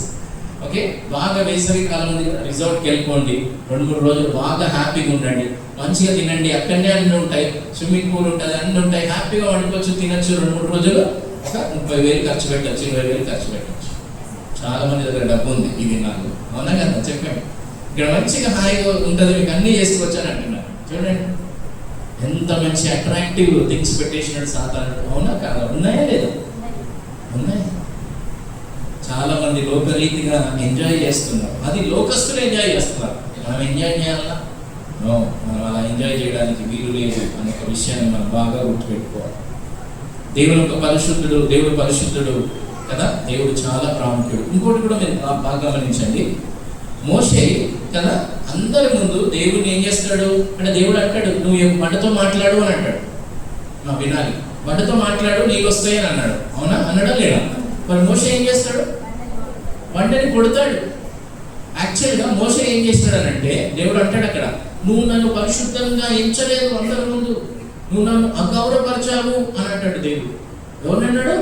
ఓకే, బాగా వేసవి కాలం రిసార్ట్కి వెళ్ళిపోండి, 2-3 రోజులు బాగా హ్యాపీగా ఉండండి, మంచిగా తినండి, అక్కడనే అన్నీ ఉంటాయి, స్విమ్మింగ్ పూల్ ఉంటుంది, అన్నీ ఉంటాయి, హ్యాపీగా వండుకోవచ్చు, తినచ్చు. 2-3 రోజులు ఒక 30,000 ఖర్చు పెట్టచ్చు, 20,000 ఖర్చు పెట్టచ్చు. చాలా మంది దగ్గర డబ్బు ఉంది ఇది నాకు. అవునా కదా? చెప్పాము ఇక్కడ మంచిగా హాయిగా ఉంటుంది, మీకు అన్నీ చేసుకోవచ్చు అని అంటున్నారు. చూడండి ఎంత మంచి అట్రాక్టివ్ థింగ్స్ పెట్టేసినట్టు సాతాను. అవునా కాదా? ఉన్నాయా లేదా? ఉన్నాయి. చాలా మంది లోకరీతిగా ఎంజాయ్ చేస్తున్నారు. అది లోకస్తులు ఎంజాయ్ చేస్తున్నారు. మనం ఎంజాయ్ చేయాలా? నో, మనం అలా ఎంజాయ్ చేయడానికి వీలు లేదు అనే ఒక విషయాన్ని మనం బాగా గుర్తుపెట్టుకోవాలి. దేవుడు ఒక పరిశుద్ధుడు, దేవుడు పరిశుద్ధుడు కదా. దేవుడు చాలా ప్రాముఖ్యుడు. ఇంకోటి కూడా మీరు బాగా గమనించండి. మోషే కదా అందరి ముందు దేవుడిని ఏం చేస్తాడు అంటే, దేవుడు అంటాడు, నువ్వు బండతో మాట్లాడు అని అంటాడు. వినాలి, బండతో మాట్లాడు, నీళ్ళు వస్తాయి అని అన్నాడు. అవునా? అన్నాడా లేదా? మరి మోషే ఏం చేస్తాడు? బండని కొడతాడు. యాక్చువల్గా మోషే ఏం చేస్తాడు అని అంటే, దేవుడు అంటాడు అక్కడ, నువ్వు నన్ను పరిశుద్ధంగా ఎంచలేదు అందరి ముందు, నువ్వు నన్ను అగౌరవపరచావు అని అంటాడు దేవుడు. ఎవరినన్నాడు?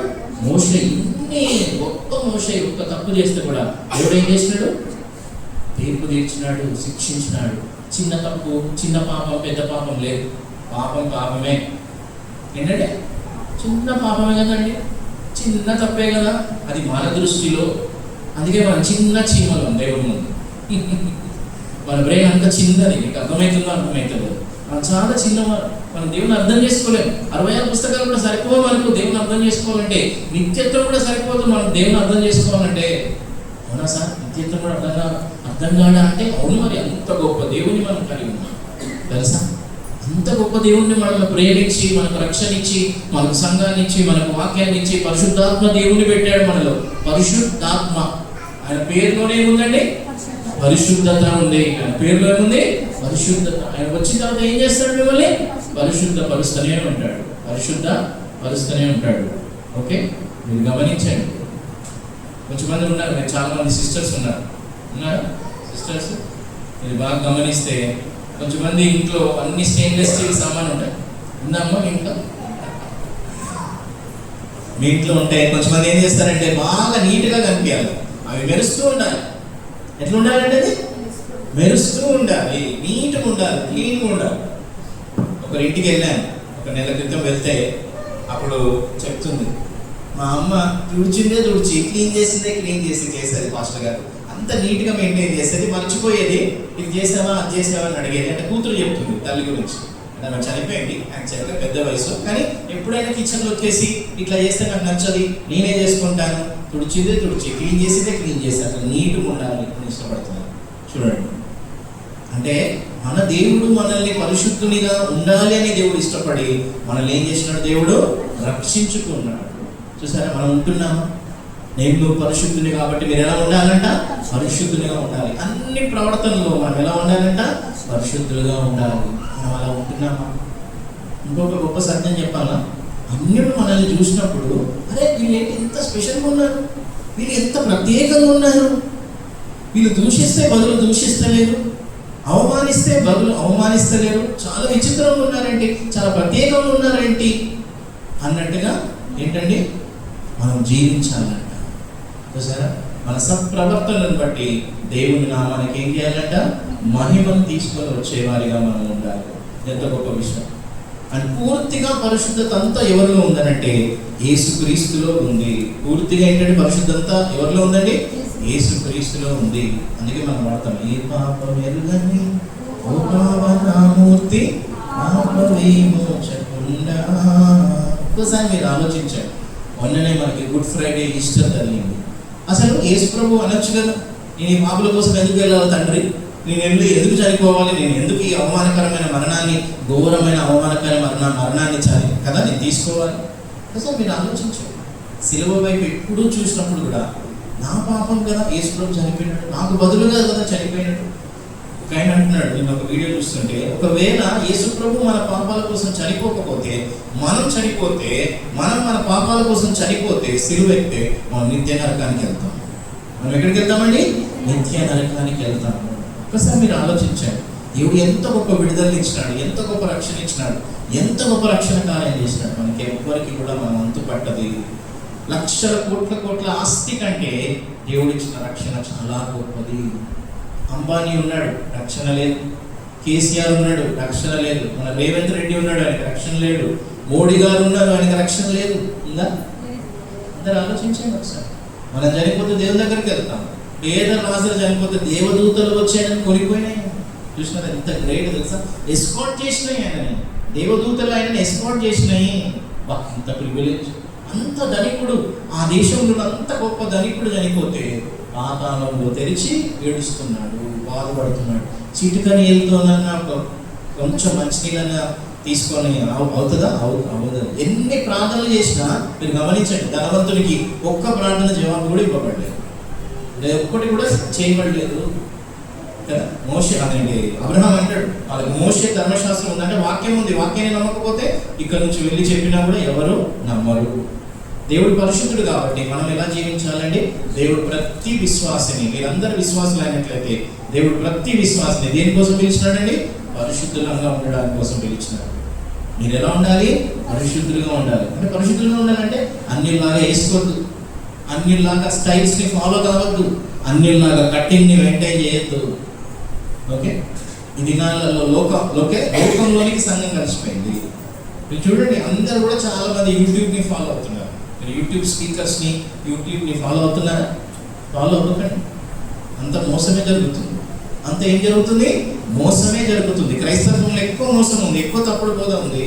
మోషే. ఇన్ని గొప్ప మోషే ఒక్క తప్పు చేస్తే కూడా దేవుడు ఏం చేసినాడు? తీర్పు తీర్చినాడు, శిక్షించినాడు. చిన్న తప్పు, చిన్న పాపం, పెద్ద పాపం లేదు. పాపం పాపమే. ఏంటంటే చిన్న పాపమే కదండి, చిన్న తప్పే కదా. అది మన దృష్టిలో. అందుకే మనం చిన్న చీమలం దేవుడి ముందు. మన బ్రెయిన్ అంత చిన్నది. మీకు అర్థమవుతుందో అర్థమవుతుందో? మనం చాలా చిన్నవారు. మనం దేవుని అర్థం చేసుకోలేము. 66 పుస్తకాలు కూడా సరిపోవు మనకు దేవుని అర్థం చేసుకోవాలంటే. నిత్యత్వం కూడా సరిపోదు మనం దేవుని అర్థం చేసుకోవాలంటే. అవునా సార్? నిత్యత్వం కూడా అర్థం కాదా అంటే అవును. మరి అంత గొప్ప దేవుని మనం కలిగి ఉన్నాం తెలుసా? అంత గొప్ప దేవుణ్ణి మనల్ని ప్రేమించి, మనకు రక్షణ ఇచ్చి, మనకు సంఘాన్ని ఇచ్చి, మనకు వాక్యాన్ని ఇచ్చి, పరిశుద్ధాత్మ దేవుని పెట్టాడు మనలో. పరిశుద్ధాత్మ, ఆయన పేరులోనే ఏముందండి? పరిశుద్ధత ఉంది. ఆయన పేరులో ఏముంది? పరిశుద్ధత. ఆయన వచ్చిన తర్వాత ఏం చేస్తాడు? మిమ్మల్ని పరిశుద్ధ పరుస్తూనే ఉంటాడు, పరిశుద్ధ పరుస్తూనే ఉంటాడు. ఓకే, మీరు గమనించండి. కొంచెం మంది ఉన్నారు, మీరు చాలా మంది సిస్టర్స్ ఉన్నారా? సిస్టర్స్ మీరు బాగా గమనిస్తే కొంచెం మంది ఇంట్లో అన్ని స్టెయిన్లెస్ స్టీల్ సామాన్ ఉంటాయి. ఉందమ్మా మీ ఇంట్లో? మీ ఇంట్లో ఉంటే కొంచెం మంది ఏం చేస్తారంటే బాగా నీట్గా కనిపించాలి, అవి మెరుస్తూ ఉండాలి. ఎట్లా ఉండాలంటే అది మెరుస్తూ ఉండాలి, నీట్గా ఉండాలి, క్లీన్గా ఉండాలి. ఒకరింటికి వెళ్ళాను ఒక నెల క్రితం. వెళ్తే అప్పుడు చెప్తుంది, మా అమ్మ తుడిచి క్లీన్ చేసేది పాస్టర్ గారు. అంత నీట్గా మెయింటైన్ చేసేది, మర్చిపోయేది. ఇది చేసావా అది చేసావా అని అడిగేది. అంటే కూతురు చెప్తుంది తల్లి గురించి. ఆమె చనిపోయింది యాక్చువల్గా, పెద్ద వయసు. కానీ ఎప్పుడైనా కిచెన్లో వచ్చేసి ఇట్లా చేస్తే నాకు నచ్చది, నేనే చేసుకుంటాను. తుడిచి క్లీన్ చేసి అట్లా నీట్గా ఉండాలి అని ఇష్టపడుతున్నాను. చూడండి, అంటే మన దేవుడు మనల్ని పరిశుద్ధునిగా ఉండాలి అని దేవుడు ఇష్టపడి మనల్ని ఏం చేసినాడు? దేవుడు రక్షించుకున్నాడు. చూసారా, మనం ఉంటున్నాము. నేను పరిశుద్ధుని కాబట్టి మీరు ఎలా ఉండాలంట? పరిశుద్ధునిగా ఉండాలి. అన్ని ప్రవర్తనలో మనం ఎలా ఉండాలంట? పరిశుద్ధులుగా ఉండాలి. మనం అలా ఉంటున్నామా? ఇంకొక గొప్ప సత్యం చెప్పాలా? అన్యుడు మనల్ని చూసినప్పుడు, అరే వీళ్ళు ఏంటి ఎంత స్పెషల్గా ఉన్నారు, వీళ్ళు ఎంత ప్రత్యేకంగా ఉన్నారు, వీళ్ళు దూషిస్తే బదులు దూషిస్తలేరు, అవమానిస్తే బదులు అవమానిస్తలేరు, చాలా విచిత్రంగా ఉన్నారేంటి, చాలా ప్రత్యేకంగా ఉన్నారేంటి అన్నట్టుగా ఏంటండి మనం జీవించాలంట. చూసారా, మన సత్ప్రవర్తనను బట్టి దేవుని నామానికి ఏం చేయాలంట? మహిమను తీసుకొని వచ్చేవారిగా మనం ఉండాలి. ఎంత గొప్ప విషయం. అండ్ పూర్తిగా పరిశుద్ధత అంతా ఎవరిలో ఉందనంటే యేసుక్రీస్తులో ఉంది. పూర్తిగా ఏంటంటే పరిశుద్ధత ఎవరిలో ఉందండి? యేసుక్రీస్తులో ఉంది. అందుకే మనం వాడతాం, ఏ పాపం ఎరుగని ఓ పావనామూర్తి పాపవిమోచకుండా. ఒక్కసారి మీరు ఆలోచించారు, మొన్ననే మనకి గుడ్ ఫ్రైడే, ఈస్టర్ జరిగింది. అసలు యేసు ప్రభు అనొచ్చు కదా, నేను ఈ పాపుల కోసం ఎందుకు వెళ్ళాలి తండ్రి, నేను ఎందుకు చనిపోవాలి, నేను ఎందుకు ఈ అవమానకరమైన మరణాన్ని, ఘోరమైన అవమానకరమైన మరణాన్ని కదా నేను తీసుకోవాలి. అసలు మీరు ఆలోచించారు, సిలువ వైపు ఎప్పుడూ చూసినప్పుడు కూడా నా పాపం కదా యేసు ప్రభు చనిపోయినాడు, నాకు బదులుగా కదా చనిపోయినాడు. ఒక ఆయన అంటున్నాడు, నేను ఒక వీడియో చూస్తుంటే, ఒకవేళ యేసు ప్రభు మన పాపాల కోసం చనిపోకపోతే, మనం మన పాపాల కోసం చనిపోతే, సిలువ ఎక్కితే మనం నిత్య నరకానికి వెళ్తాం. మనం ఎక్కడికి వెళ్తామండి? నిత్య నరకానికి వెళ్తాము. ఒకసారి మీరు ఆలోచించారు, దేవుడు ఎంత గొప్ప విడుదల ఇచ్చినాడు, ఎంత గొప్ప రక్షణ ఇచ్చినాడు, ఎంత గొప్ప రక్షణ కార్యం చేసినాడు. మనకి ఎవ్వరికి కూడా మనం అంతు పట్టది. లక్షల కోట్ల ఆస్తి కంటే దేవుడు ఇచ్చిన రక్షణ చాలా గొప్పది. అంబానీ ఉన్నాడు, రక్షణ లేదు. కేసీఆర్ ఉన్నాడు, రక్షణ లేదు. మన రేవంత్ రెడ్డి ఉన్నాడు, ఆయనకి రక్షణ లేదు. మోడీ గారు ఉన్నారు, ఆయనకి రక్షణ లేదు. ఉందా? అందరు ఆలోచించండి ఒకసారి. మనం చనిపోతే దేవుని దగ్గరికి వెళ్తాం. పేద రాజులు చనిపోతే దేవదూతలు వచ్చాయని కొనిపోయినాయి. చూసినారు ఎంత గ్రేట్ తెలుసా? ఎస్కాట్ చేసినాయి ఆయనని, దేవదూతలు ఆయనని ఎస్కాట్ చేసినాయి. ఇంత ప్రివిలేజ్. అంత ధనికుడు, ఆ దేశంలో అంత గొప్ప ధనికుడు చనిపోతే పాతాళంలో తెరిచి ఏడుస్తున్నాడు, బాధపడుతున్నాడు. చిటికని వెళ్తున్నా కొంచెం మంచినీళ్ళన్నా తీసుకొని అవుతుందా? అవుతుంది. ఎన్ని ప్రార్థనలు చేసినా మీరు గమనించండి, ధనవంతునికి ఒక్క ప్రార్థన జవాబు కూడా ఇవ్వబడలేదు, ఒక్కటి కూడా చేయబడలేదు కదా. మోషే అదండి, అబ్రహాం అంటాడు, వాళ్ళకి మోషే ధర్మశాస్త్రం ఉందంటే వాక్యం ఉంది, వాక్యాన్ని నమ్మకపోతే ఇక్కడ నుంచి వెళ్ళి చెప్పినా కూడా ఎవరు నమ్మరు. దేవుడు పరిశుద్ధుడు కాబట్టి మనం ఎలా జీవించాలండి? దేవుడు ప్రతి విశ్వాసిని, మీరందరూ విశ్వాసులు అయినట్లయితే దేవుడు ప్రతి విశ్వాసిని దేనికోసం పిలిచినాడండి? పరిశుద్ధులంగా ఉండడానికి కోసం పిలిచినాడు. మీరు ఎలా ఉండాలి? పరిశుద్ధులుగా ఉండాలి. అంటే పరిశుద్ధులుగా ఉండాలంటే అన్నిలాగా వేసుకోవద్దు, అన్నిలాగా స్టైల్స్ని ఫాలో కావద్దు, అన్నిలాగా కట్టింగ్ని మెయింటైన్ చేయొద్దు. ఓకే, ఈ దినాలలో లోకంలోనికి సంఘం కలిసిపోయింది. మీరు చూడండి, అందరూ కూడా చాలా మంది యూట్యూబ్ని ఫాలో అవుతున్నారు. మీరు యూట్యూబ్ స్పీకర్స్ని, యూట్యూబ్ని ఫాలో అవుతున్నారా? ఫాలో అవ్వకండి. అంత మోసమే జరుగుతుంది. అంత ఏం జరుగుతుంది? మోసమే జరుగుతుంది. క్రైస్తవంలో ఎక్కువ మోసం ఉంది, ఎక్కువ తప్పుడు బోధ ఉంది.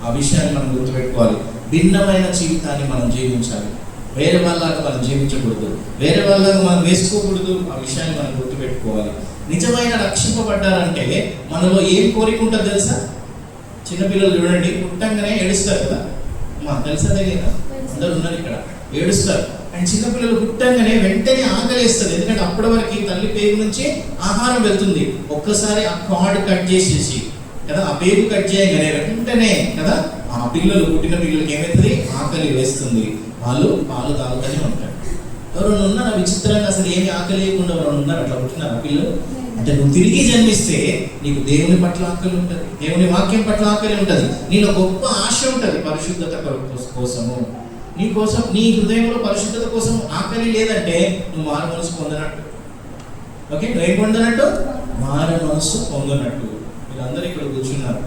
ఆ విషయాన్ని మనం గుర్తుపెట్టుకోవాలి. భిన్నమైన జీవితాన్ని మనం జీవించాలి. వేరే వాళ్ళలాగా మనం జీవించకూడదు, వేరే వాళ్ళలాగా మనం వేసుకోకూడదు. ఆ విషయాన్ని మనం గుర్తుపెట్టుకోవాలి. నిజమైన రక్షింపబడ్డారంటే మనలో ఏం కోరిక ఉంటుంది తెలుసా? చిన్నపిల్లలు చూడండి, పుట్టంగానే ఏడుస్తారు కదా. తెలుసా తెలియదా? అందరు ఉన్నారు ఇక్కడ, ఏడుస్తారు. అండ్ చిన్నపిల్లలు పుట్టంగానే వెంటనే ఆకలిస్తుంది. ఎందుకంటే అప్పటి వరకు తల్లి పేగు నుంచి ఆహారం వెళ్తుంది. ఒక్కసారి ఆ కార్డ్ కట్ చేసేసి కదా, ఆ పేగు కట్ చేయగానే వెంటనే కదా ఆ పిల్లలు, పుట్టిన పిల్లలకి ఏమవుతుంది? ఆకలి వేస్తుంది. వాళ్ళు పాలు తాగుతూనే ఉంటారు. ఎవరైనా ఉన్నారా విచిత్రంగా? అసలు ఏమి ఆకలి లేకుండా ఎవరైనా ఉన్నారు? అట్లా పుట్టినారా పిల్లలు? అంటే నువ్వు తిరిగి జన్మిస్తే నీకు దేవుని పట్ల ఆకలి ఉంటుంది, దేవుని వాక్యం పట్ల ఆకలి ఉంటుంది, నీలో గొప్ప ఆశ ఉంటుంది పరిశుద్ధత కోసము. నీ కోసం, నీ హృదయంలో పరిశుద్ధత కోసం ఆకలి లేదంటే నువ్వు మారు మనసు పొందనట్టు. ఓకే, నువ్వేం పొందినట్టు? మారు మనసు పొందినట్టు. మీరందరూ ఇక్కడ కూర్చున్నారు,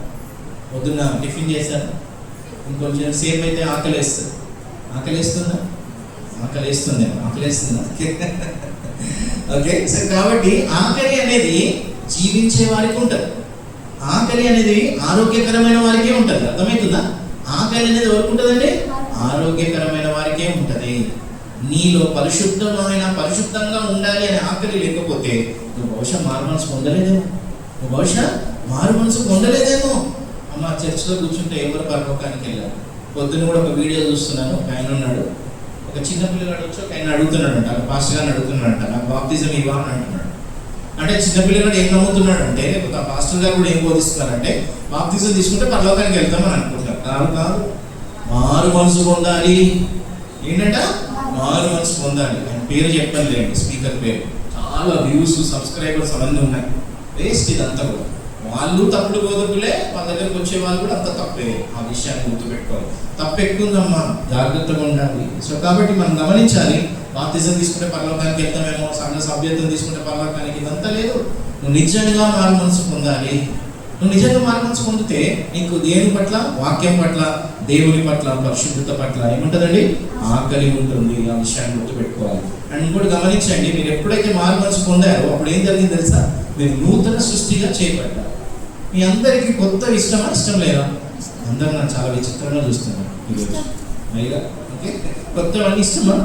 పొద్దున్న టిఫిన్ చేశారు, ఇంకొంచెం సేపు అయితే ఆకలేస్తుంది. ఆకలేస్తుందా? ఆకలేస్తుందా? ఓకే, సరే. కాబట్టి ఆకలి అనేది జీవించే వారికి ఉంటుంది, ఆకలి అనేది ఆరోగ్యకరమైన వారికే ఉంటుంది. అర్థమవుతుందా? ఆకలి అనేది ఎవరికి ఉంటుందండి? ఆరోగ్యకరమైన వారికే ఉంటుంది. నీలో పరిశుద్ధంగా ఉండాలి అనే ఆకలి లేకపోతే నువ్వు బహుశా మారు మనసు పొందలేదేమో. అమ్మ చర్చిలో కూర్చుంటే ఎవరు పరలోకానికి వెళ్ళారు? పొద్దున్న కూడా ఒక వీడియో చూస్తున్నాను, ఒక ఆయన ఉన్నాడు, ఒక చిన్న పిల్లగాడు వచ్చి ఒక ఆయన అడుగుతున్నాడంట, పాస్టర్ గారిని అడుగుతున్నాడంట, నాకు బాప్తిజం ఇవ్వా అని అంటున్నాడు. అంటే చిన్న పిల్లగాడు ఏం నమ్ముతున్నాడు అంటే, ఒక పాస్టర్ గారు కూడా ఏం బోధిస్తున్నారంటే, బాప్తిజం తీసుకుంటే పరలోకానికి వెళ్తామని అనుకుంటున్నారు. కాదు, మారు మనసు పొందాలి. ఏంటంట? మారు మనసు పొందాలి. ఆయన పేరు చెప్పండి లేండి, స్పీకర్ పేరు. చాలా వ్యూస్, సబ్స్క్రైబర్స్ అవన్నీ ఉన్నాయి. వేస్ట్ ఇదంతా కూడా. వాళ్ళు తప్పుడు బోధకులే, వాళ్ళ దగ్గరకు వచ్చే వాళ్ళు కూడా అంత తప్పే. ఆ విషయాన్ని గుర్తుపెట్టుకోవాలి. తప్పు ఎక్కువ ఉందమ్మా, జాగ్రత్తగా ఉండాలి. సో కాబట్టి మనం గమనించాలి, బాప్తిజం తీసుకుంటే పరలోకానికి వెళ్తామేమో, సంఘ సభ్యత్వం తీసుకుంటే పరలోకానికి, ఇదంతా లేదు. నువ్వు నిజంగా మారు మనసు పొందాలి. నువ్వు నిజంగా మారు మనసు పొందితే నీకు దేవుని పట్ల, వాక్యం పట్ల, దేవుని పట్ల, పరిశుద్ధత పట్ల ఏముంటుందండి? ఆకలి ఉంటుంది. ఆ విషయాన్ని గుర్తుపెట్టుకోవాలి. అండ్ ఇంకోటి గమనించండి, మీరు ఎప్పుడైతే మారు మనసు పొందారో అప్పుడు ఏం జరిగింది తెలుసా? మీరు నూతన సృష్టిగా చేయబడ్డారు. మీ అందరికీ కొత్త ఇష్టం లేదా? అందరూ నాకు చాలా విచిత్రంగా చూస్తున్నారు ఈరోజు. అయ్యా, ఓకే, కొత్త వాళ్ళకి ఇష్టమా?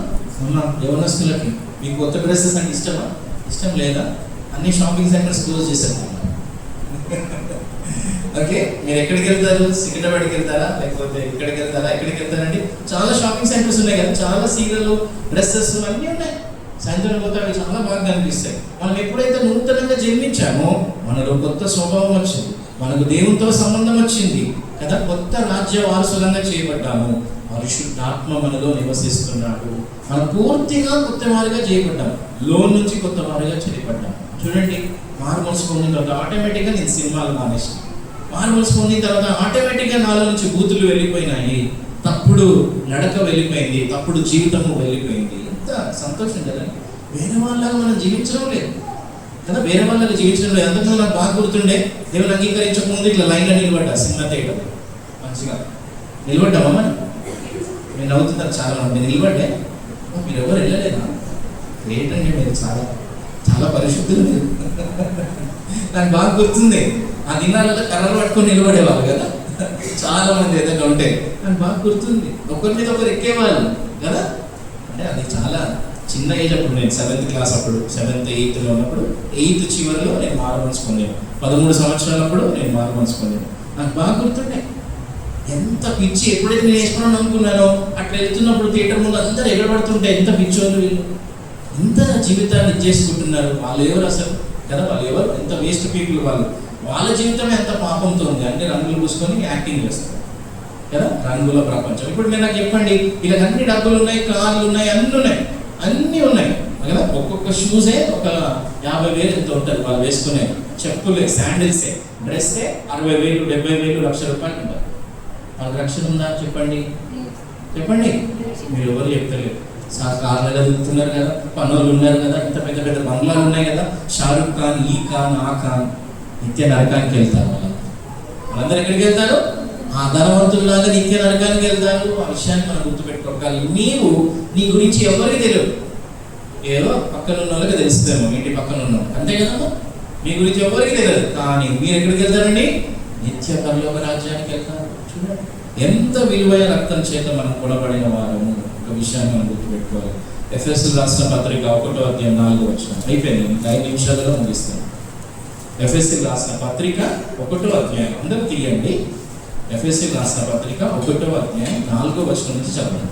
అమ్మా, యవనస్తులకి మీకు కొత్త డ్రెస్సెస్ అంటే ఇష్టం లేదా? అన్ని షాపింగ్ సెంటర్స్ క్లోజ్ చేశారు. ఓకే, మీరు ఎక్కడికి వెళ్తారు? సికింద్రాబాద్కి వెళ్తారా, లేకపోతే ఎక్కడికి వెళ్తారండి? చాలా షాపింగ్ సెంటర్స్ ఉన్నాయి కదా, చాలా సీరియల్, డ్రెస్సెస్ అన్నీ ఉన్నాయి. సాయంత్రం పోతే అవి చాలా బాగా కనిపిస్తాయి. మనం ఎప్పుడైతే నూతనంగా జన్మించామో మనలో కొత్త స్వభావం వచ్చింది, మనకు దేవునితో సంబంధం వచ్చింది కదా, కొత్త రాజ్య వారసులంగా చేయబడ్డాము. పరిశుద్ధాత్మ మనలో నివసిస్తున్నాడు. మనం పూర్తిగా కొత్త వారిగా చేయబడ్డాము, లోన్ నుంచి కొత్త వారిగా చేయబడ్డాము. చూడండి, మారు మనసు పొందిన తర్వాత ఆటోమేటిక్గా నేను సినిమాలు మానేసి, మారు మనసు పొందిన తర్వాత ఆటోమేటిక్గా నాలో నుంచి బూతులు వెళ్ళిపోయినాయి, తప్పుడు నడక వెళ్ళిపోయింది, తప్పుడు జీవితము వెళ్ళిపోయింది. ఎంత సంతోషం కదండి. వేరే వాళ్ళగా మనం జీవించడం లేదు కదా, వేరే వాళ్ళకి జీవించడం లేదు. అందుకు నాకు బాగా గుర్తుండే, దేవుని అంగీకరించకముందు ఇట్లా లైన్లో నిలబడ్డా సినిమా థియేటర్. మంచిగా నిలబడ్డామా? మనం నేను అవుతున్నారు చాలా మంది. నిలబడ్డే, మీరు ఎవరు వెళ్ళలేదా? ఏంటంటే మీరు చాలా చాలా పరిశుద్ధులు. నాకు బాగా గుర్తుంది, ఆ దినాలలో కర్రలు పట్టుకొని నిలబడేవాళ్ళు కదా చాలా మంది ఏదైనా ఉంటే. నాకు బాగా గుర్తుంది, ఒకరి మీద ఒకరు ఎక్కేవాళ్ళు కదా. అంటే అది చాలా చిన్న ఏజ్ అప్పుడు, నేను 7th క్లాస్ అప్పుడు, 7th 8thలో ఉన్నప్పుడు, 8th చివరిలో నేను మారు మనసు పొందాను. 13 సంవత్సరాలప్పుడు నేను మారు మనసు పొందాను. నాకు బాగా గుర్తుండే ఎంత పిచ్చి. ఎప్పుడైతే నేను వేసుకున్నాను అనుకున్నానో, అట్లా వెళ్తున్నప్పుడు థియేటర్ ముందు అందరూ ఎగరబడుతుంటే ఎంత పిచ్చోళ్ళు వీళ్ళు, ఎంత జీవితాన్ని ఇచ్చేసుకుంటున్నారు. వాళ్ళు ఎవరు అసలు కదా, వాళ్ళు ఎవరు, ఎంత వేస్ట్ పీపుల్ వాళ్ళు. వాళ్ళ జీవితమే ఎంత పాపంతో ఉంది. అన్ని రంగులు పూసుకొని యాక్టింగ్ చేస్తారు కదా, రంగుల ప్రపంచం. ఇప్పుడు మీరు నాకు చెప్పండి, ఇలా అన్ని డబ్బులు ఉన్నాయి, కార్లు ఉన్నాయి, అన్నీ ఉన్నాయి కదా. ఒక్కొక్క షూసే ఒక 50,000 ఎంత ఉంటుంది వాళ్ళు వేసుకునే, చెప్పులే, శాండిల్సే, డ్రెస్సే 60,000, 70,000, ₹1,00,000 ఉంటారు. వాళ్ళకి రక్షణ ఉందా? చెప్పండి. మీరు ఎవరు చెప్తలేరు. కార్లు తిరుగుతున్నారు కదా, పనులు ఉన్నారు కదా, ఇంత పెద్ద పెద్ద బంగ్లాలు ఉన్నాయి కదా. షారుఖ్ ఖాన్, ఈ ఖాన్, ఆ ఖాన్ నిత్య నరకానికి వెళ్తారు. వాళ్ళందరూ ఎక్కడికి వెళ్తారు? ఆ ధనవంతుల్లాగా నిత్య నరకానికి వెళ్తారు. ఆ విషయాన్ని మనం గుర్తుపెట్టుకోవాలి. నీవు నీ గురించి ఎవరికి తెలియదు, ఏదో పక్కన ఉన్న వాళ్ళకి తెలుస్తుందేమో, ఇంటి పక్కన ఉన్న అంతే కదమ్మా. మీ గురించి ఎవరికి తెలియదు. కానీ మీరు ఎక్కడికి వెళ్తారండి? నిత్య పరలోక రాజ్యానికి వెళ్తారు. చూడండి, ఎంత విలువైన రక్తం చేత మనం కొనబడిన వారము. ఒక విషయాన్ని మనం గుర్తుపెట్టుకోవాలి. ఎఫెసీయులకు రాసిన పత్రిక 1వ అధ్యాయం 4వ వచనం. అయిపోయింది, 5 నిమిషాలలో ముగిస్తాను. ఎఫెసీయులకు రాసిన పత్రిక 1వ అధ్యాయం, అందరూ తీయండి. ఎఫెసీయులకు రాసిన పత్రిక 1వ అధ్యాయం 4వ వచనం నుంచి చదవండి.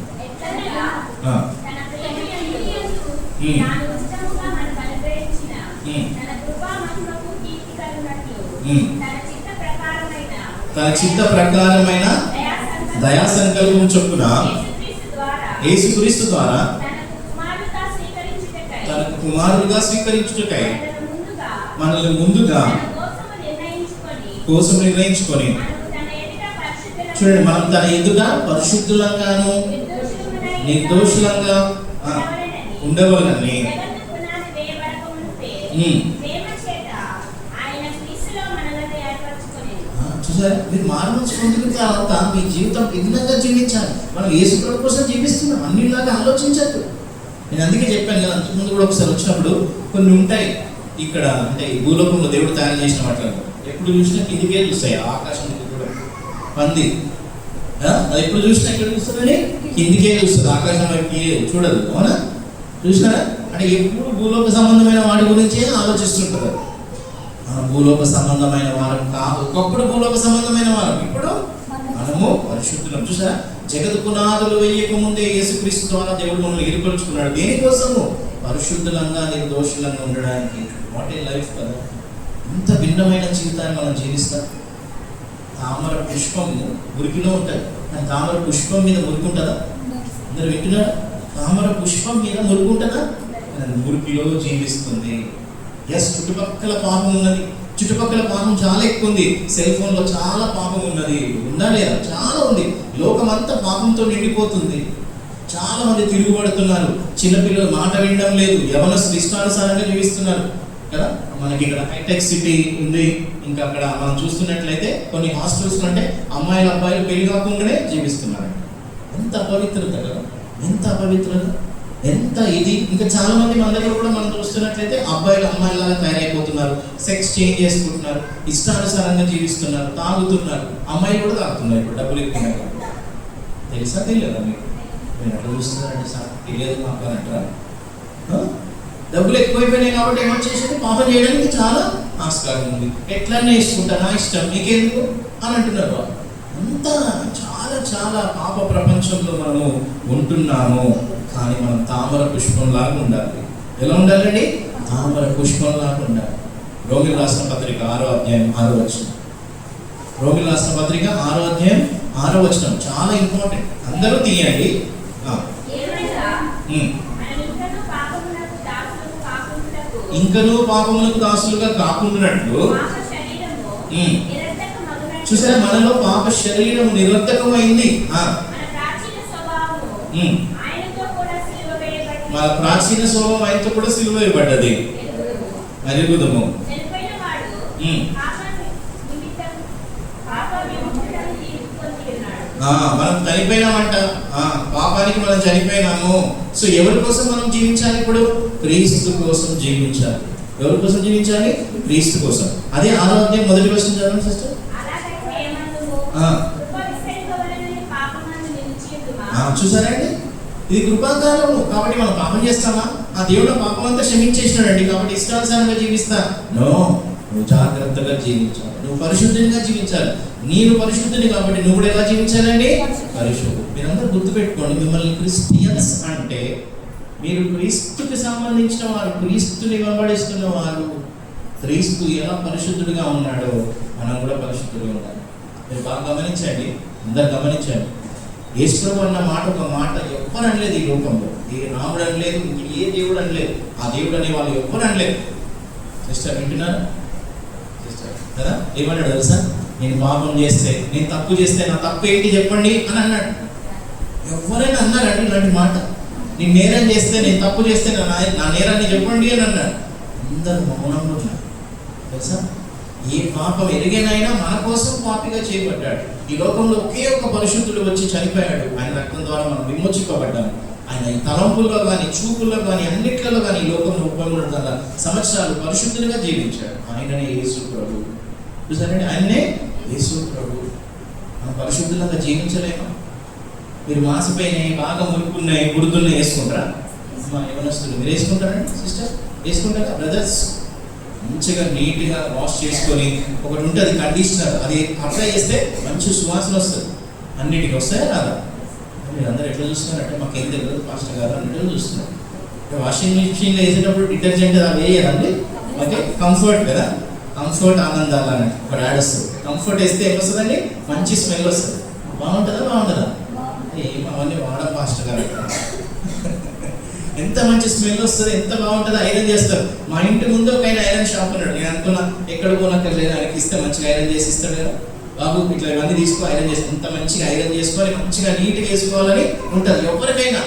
తన చిత్త ప్రకారమైన దయా సంకల్పం చొప్పున యేసుక్రీస్తు ద్వారా తనకు కుమారుడుగా స్వీకరించుటకై మనల్ని ముందుగా కోసం నిర్ణయించుకొని, చూడండి, మనం తన ఎదుట పరిశుద్ధులంగాను నిర్దోషులంగా ఉండవలనని చూసారా, మీరు మారవచ్చు పొందిన తర్వాత మీ జీవితం భిన్నంగా జీవించాలి. మనం యేసు ప్రభు కోసం జీవిస్తున్నాం, అన్నిలాగా ఆలోచించద్దు. నేను అందుకే చెప్పాను కదా, అంతకుముందు కూడా ఒకసారి వచ్చినప్పుడు కొన్ని ఉంటాయి ఇక్కడ, అంటే ఈ భూలోకంలో దేవుడు తయారు చేసిన వాటిలో ఎప్పుడు చూసినా కిందికే చూస్తాయి. ఆకాశం కూడా పంది అది ఎప్పుడు చూసినా ఇక్కడ చూస్తుందని కిందికే చూస్తుంది, ఆకాశం వైపు చూడదు. అవునా? చూసినారా? అంటే ఎప్పుడు భూలోక సంబంధమైన వాటి గురించి ఆలోచిస్తుంటారు. భూలోక సంబంధమైన వారం కాదు, ఒకప్పుడు భూలోక సంబంధమైన వారం, ఇప్పుడు మనము పరిశుద్ధులం. చూసారా, జగత్ పునాదులు వేయక ముందే యేసుక్రీస్తు ద్వారా దేవుడు మనల్ని ఏర్పరుచుకున్నాడు. దేనికోసము? పరిశుద్ధులంగా, నిర్దోషులంగా ఉండడానికి. వాట్ ఏ లైఫ్ కదా! ఇంత భిన్నమైన జీవితాన్ని మనం జీవిస్తాం. తామర పుష్పము మురికిలో ఉంటుంది, కానీ తామర పుష్పం మీద మురుకుంటుందా? అందరు వింటున్నారా? తామర పుష్పం మీద మురుకుంటుందా? మురికిలో జీవిస్తుంది. ఎస్, చుట్టుపక్కల పాపం ఉన్నది, చుట్టుపక్కల పాపం చాలా ఎక్కువ ఉంది. సెల్ ఫోన్లో చాలా పాపం ఉన్నది, ఉందా లేదా? చాలా ఉంది. లోకమంతా పాపంతో నిండిపోతుంది. చాలా మంది తిరుగుబడుతున్నారు. చిన్నపిల్లలు మాట వినడం లేదు, యవనస్తులు ఇష్టానుసారంగా జీవిస్తున్నారు కదా. మనకి ఇక్కడ హైటెక్ సిటీ ఉంది. ఇంకా అక్కడ మనం చూస్తున్నట్లయితే కొన్ని హాస్టల్స్ అంటే అమ్మాయిలు అబ్బాయిలు పెళ్లి కాకుండానే జీవిస్తున్నారు. ఎంత అపవిత్రత కదా, ఎంత అపవిత్రత, ఎంత ఇది. ఇంకా చాలా మంది మన దగ్గర కూడా మనం చూస్తున్నట్లయితే అబ్బాయిలు అమ్మాయిలాగా తయారైపోతున్నారు, సెక్స్ చేంజ్ చేసుకుంటున్నారు, ఇష్టానుసారంగా జీవిస్తున్నారు, తాగుతున్నారు. అమ్మాయిలు కూడా తాగుతున్నారు ఇప్పుడు డబ్బులు ఎక్కువ. తెలుసా తెలియదా మీకు? మీరు ఎట్లా చూస్తున్నారండి సార్? తెలియదు మాకు అని అంటారా? డబ్బులు ఎక్కువైపోయినాయి కాబట్టి ఏమో చేసేది పాపం చేయడానికి చాలా ఆస్కారం ఉంది. ఎట్లనే వేసుకుంటా, నా ఇష్టం, నీకెందుకు అని అంటున్నారు. అంతా చాలా చాలా పాప ప్రపంచంలో మనము ఉంటున్నాము. కానీ మనం తామర పుష్పంలాగా ఉండాలి. ఎలా ఉండాలండి? తామర పుష్పంలాగా ఉండాలి. రోమిలకు రాసిన పత్రిక 6వ అధ్యాయం 6వ వచనం. రోమిలకు రాసిన పత్రిక 6వ అధ్యాయం 6వ వచనం చాలా ఇంపార్టెంట్. అందరూ తీయండి. ఇంకనూ పాపములకు దాసులుగా కాకుండానట్లు. చూసారా, మనలో పాప శరీరం నిరర్ధకమైంది. మన ప్రాచీన స్వభావం ఆయనతో కూడా సిలువ వేయబడ్డది. అరుగుదము. మనం చనిపోయినామంట, పాపానికి మనం చనిపోయినాము. సో ఎవరి కోసం మనం జీవించాలి? ఇప్పుడు క్రీస్తు కోసం జీవించాలి. ఎవరి కోసం జీవించాలి? క్రీస్తు కోసం. అదే 6వ అధ్యాయం 1వ వచనం చదవండి సిస్టర్. చూసారా అండి, ఇది కృపాకాలము కాబట్టి మనం పాపం చేస్తామా? ఆ దేవుడు పాపం అంతా క్షమించేసినాడండి కాబట్టి ఇష్టానుసారంగా జీవిస్తా? నో, నువ్వు జాగ్రత్తగా జీవించాలి, నువ్వు పరిశుద్ధంగా జీవించాలి. నేను పరిశుద్ధుని కాబట్టి నువ్వు కూడా ఎలా జీవించాలండి? పరిశుద్ధుడు. మీరందరూ గుర్తుపెట్టుకోండి, మిమ్మల్ని క్రిస్టియన్స్ అంటే మీరు క్రీస్తుకి సంబంధించిన వారు, క్రీస్తుని వెంబడిస్తున్న వారు. క్రీస్తు ఎలా పరిశుద్ధుడిగా ఉన్నాడో మనం కూడా పరిశుద్ధుడిగా ఉండాలి. మీరు బాగా గమనించండి, అందరు గమనించండి. యేసుప్రభు అన్న మాట ఒక మాట ఎవ్వరు అనలేదు ఈ లోకంలో. ఏ రాముడు అనలేదు, ఇంక ఏ దేవుడు అనలేదు. ఆ దేవుడు అనే వాళ్ళు ఎవ్వరు అనలేదు. సిస్టర్ వింటున్నారా? సిస్టర్ కదా ఏమన్నాడు తెలుసా? నేను పాపం చేస్తే, నేను తప్పు చేస్తే నా తప్పు ఏంటి చెప్పండి అని అన్నాడు. ఎవరైనా అన్నారండి ఇలాంటి మాట? నేను నేరం చేస్తే, నేను తప్పు చేస్తే నా నేరాన్ని చెప్పండి అని అన్నాడు. అందరూ మౌనంగా ఉన్నారు తెలుసా. ఏ పాపం ఎరిగినైనా మన కోసం పాపిగా చేయబడ్డాడు. ఈ లోకంలో ఒకే ఒక్క పరిశుద్ధుడు వచ్చి చనిపోయాడు. ఆయన రక్తం ద్వారా మనం విమోచింపబడ్డాము. ఆయన ఈ తలంపుల్లో కానీ, చూపుల్లో కానీ, అన్నిట్లలో కానీ ఈ లోకంలో 33 సంవత్సరాలు పరిశుద్ధునిగా జీవించాడు. ఆయననే యేసు ప్రభు. చూసారండి, ఆయన్నే యేసు ప్రభు. మనం పరిశుద్ధులంగా జీవించలేమా? మీరు మాసిపోయినాయి, బాగా మురుకున్నాయి, గుర్తున్నాయి వేసుకుంటారా? మా యవనస్తులు మీరు వేసుకుంటారండి? సిస్టర్ వేసుకుంటారా? బ్రదర్స్ మంచిగా నీట్గా వాష్ చేసుకొని, ఒకటి ఉంటుంది కండిషనర్, అది అప్లై చేస్తే మంచి సువాసన వస్తుంది. అన్నిటికీ వస్తాయా రాదా? మీరు అందరూ ఎట్లా చూస్తున్నారంటే మాకేం తెలియదు పాస్టర్ గారు అన్నట్టు చూస్తున్నారు. వాషింగ్ మిషన్లో వేసేటప్పుడు డిటర్జెంట్ అవి వేయాలండి. ఓకే, కంఫర్ట్ కదా, కంఫర్ట్ ఆనందాలు అని ఒక యాడ్ వస్తుంది. కంఫర్ట్ వేస్తే ఏమొస్తుందండి? మంచి స్మెల్ వస్తుంది. బాగుంటుందా? బాగుంటుందా? అవన్నీ వాడడం పాస్టర్ గారు. ఎంత మంచి స్మెల్ వస్తుంది, ఎంత బాగుంటుందో. ఐరన్ చేస్తారు. మా ఇంటి ముందు ఒక ఆయన ఐరన్ షాప్ ఉన్నాడు. నేను అనుకున్నా ఎక్కడ కొనక్కర్లేదు, ఆయనకి ఇస్తే మంచిగా ఐరన్ చేసి ఇస్తాడు కదా. బాబు ఇట్లా ఇవన్నీ తీసుకో, ఐరన్ చేసి ఎంత మంచిగా ఐరన్ చేసుకొని మంచిగా నీట్గా వేసుకోవాలని ఉంటుంది. ఎవరికైనా,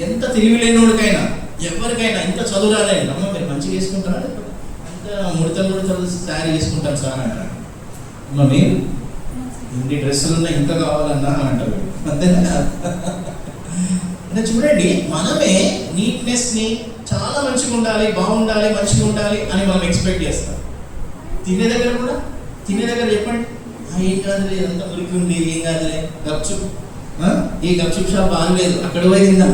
ఎంత తెలివి లేనోడికైనా, ఎవరికైనా, ఎంత చదువు రాలేండి అమ్మ మీరు మంచిగా వేసుకుంటారా? ముడతలు తయారు చేసుకుంటాం సార్ అంటారు. మమ్మీ ఇన్ని డ్రెస్సులు ఉన్నాయి ఇంకా కావాలన్నా అని అంటారు. అంతేనా? అంటే చూడండి, మనమే నీట్నెస్ని చాలా మంచిగా ఉండాలి, బాగుండాలి, మంచిగా ఉండాలి అని మనం ఎక్స్పెక్ట్ చేస్తాం. తినే దగ్గర చెప్పండి, ఏం కాదులే, ఎంత మురికి ఉంది, ఏం కాదులే, గప్చుప్, ఈ గప్చుప్ షాప్ బాగలేదు, అక్కడ పోయి తిందాం.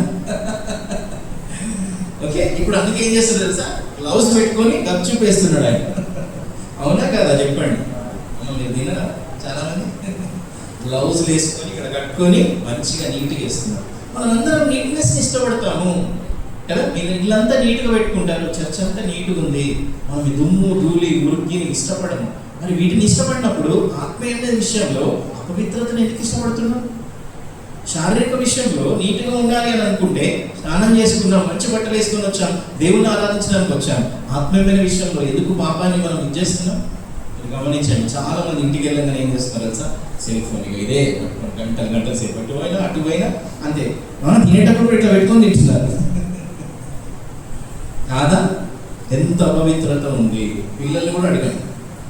ఓకే, ఇప్పుడు అందుకే ఏం చేస్తారు తెలుసా, గ్లౌజ్ పెట్టుకొని గప్చుప్ వేస్తున్నాడు ఆయన. అవునా కదా చెప్పండి? మీరు తినరా? చాలా మంది గ్లౌజ్ వేసుకొని ఇక్కడ కట్టుకొని మంచిగా నీట్గా వేస్తున్నారు. మనందరం నీట్నెస్ ఇష్టపడతాము కదా. మీరు ఇల్లంతా నీట్గా పెట్టుకుంటారు, చర్చ్ అంతా నీట్గా ఉంది, మనం ఈ దుమ్ము ధూళి మురికిని ఇష్టపడము. మరి వీటిని ఇష్టపడినప్పుడు ఆత్మీయమైన విషయంలో అపవిత్రతను ఎందుకు ఇష్టపడుతున్నాం? శారీరక విషయంలో నీట్గా ఉండాలి అని అనుకుంటే స్నానం చేసుకున్నాం, మంచి బట్టలు వేసుకొని వచ్చాం, దేవుణ్ణి ఆరాధించడానికి వచ్చాం. ఆత్మీయమైన విషయంలో ఎందుకు పాపాన్ని మనం ఇచ్చేస్తున్నాం? గమనించండి, చాలా మంది ఇంటికి వెళ్ళగానే ఏం చేస్తున్నారు తెలుసా, సెల్ ఫోన్ ఇదే గంటలు సేపు అటు పోయినా అంతే. తినేటప్పుడు ఇట్లా పెట్టుకొని తింటున్నారు కాదా? ఎంత అపవిత్రత ఉంది. పిల్లల్ని కూడా అడిగాను,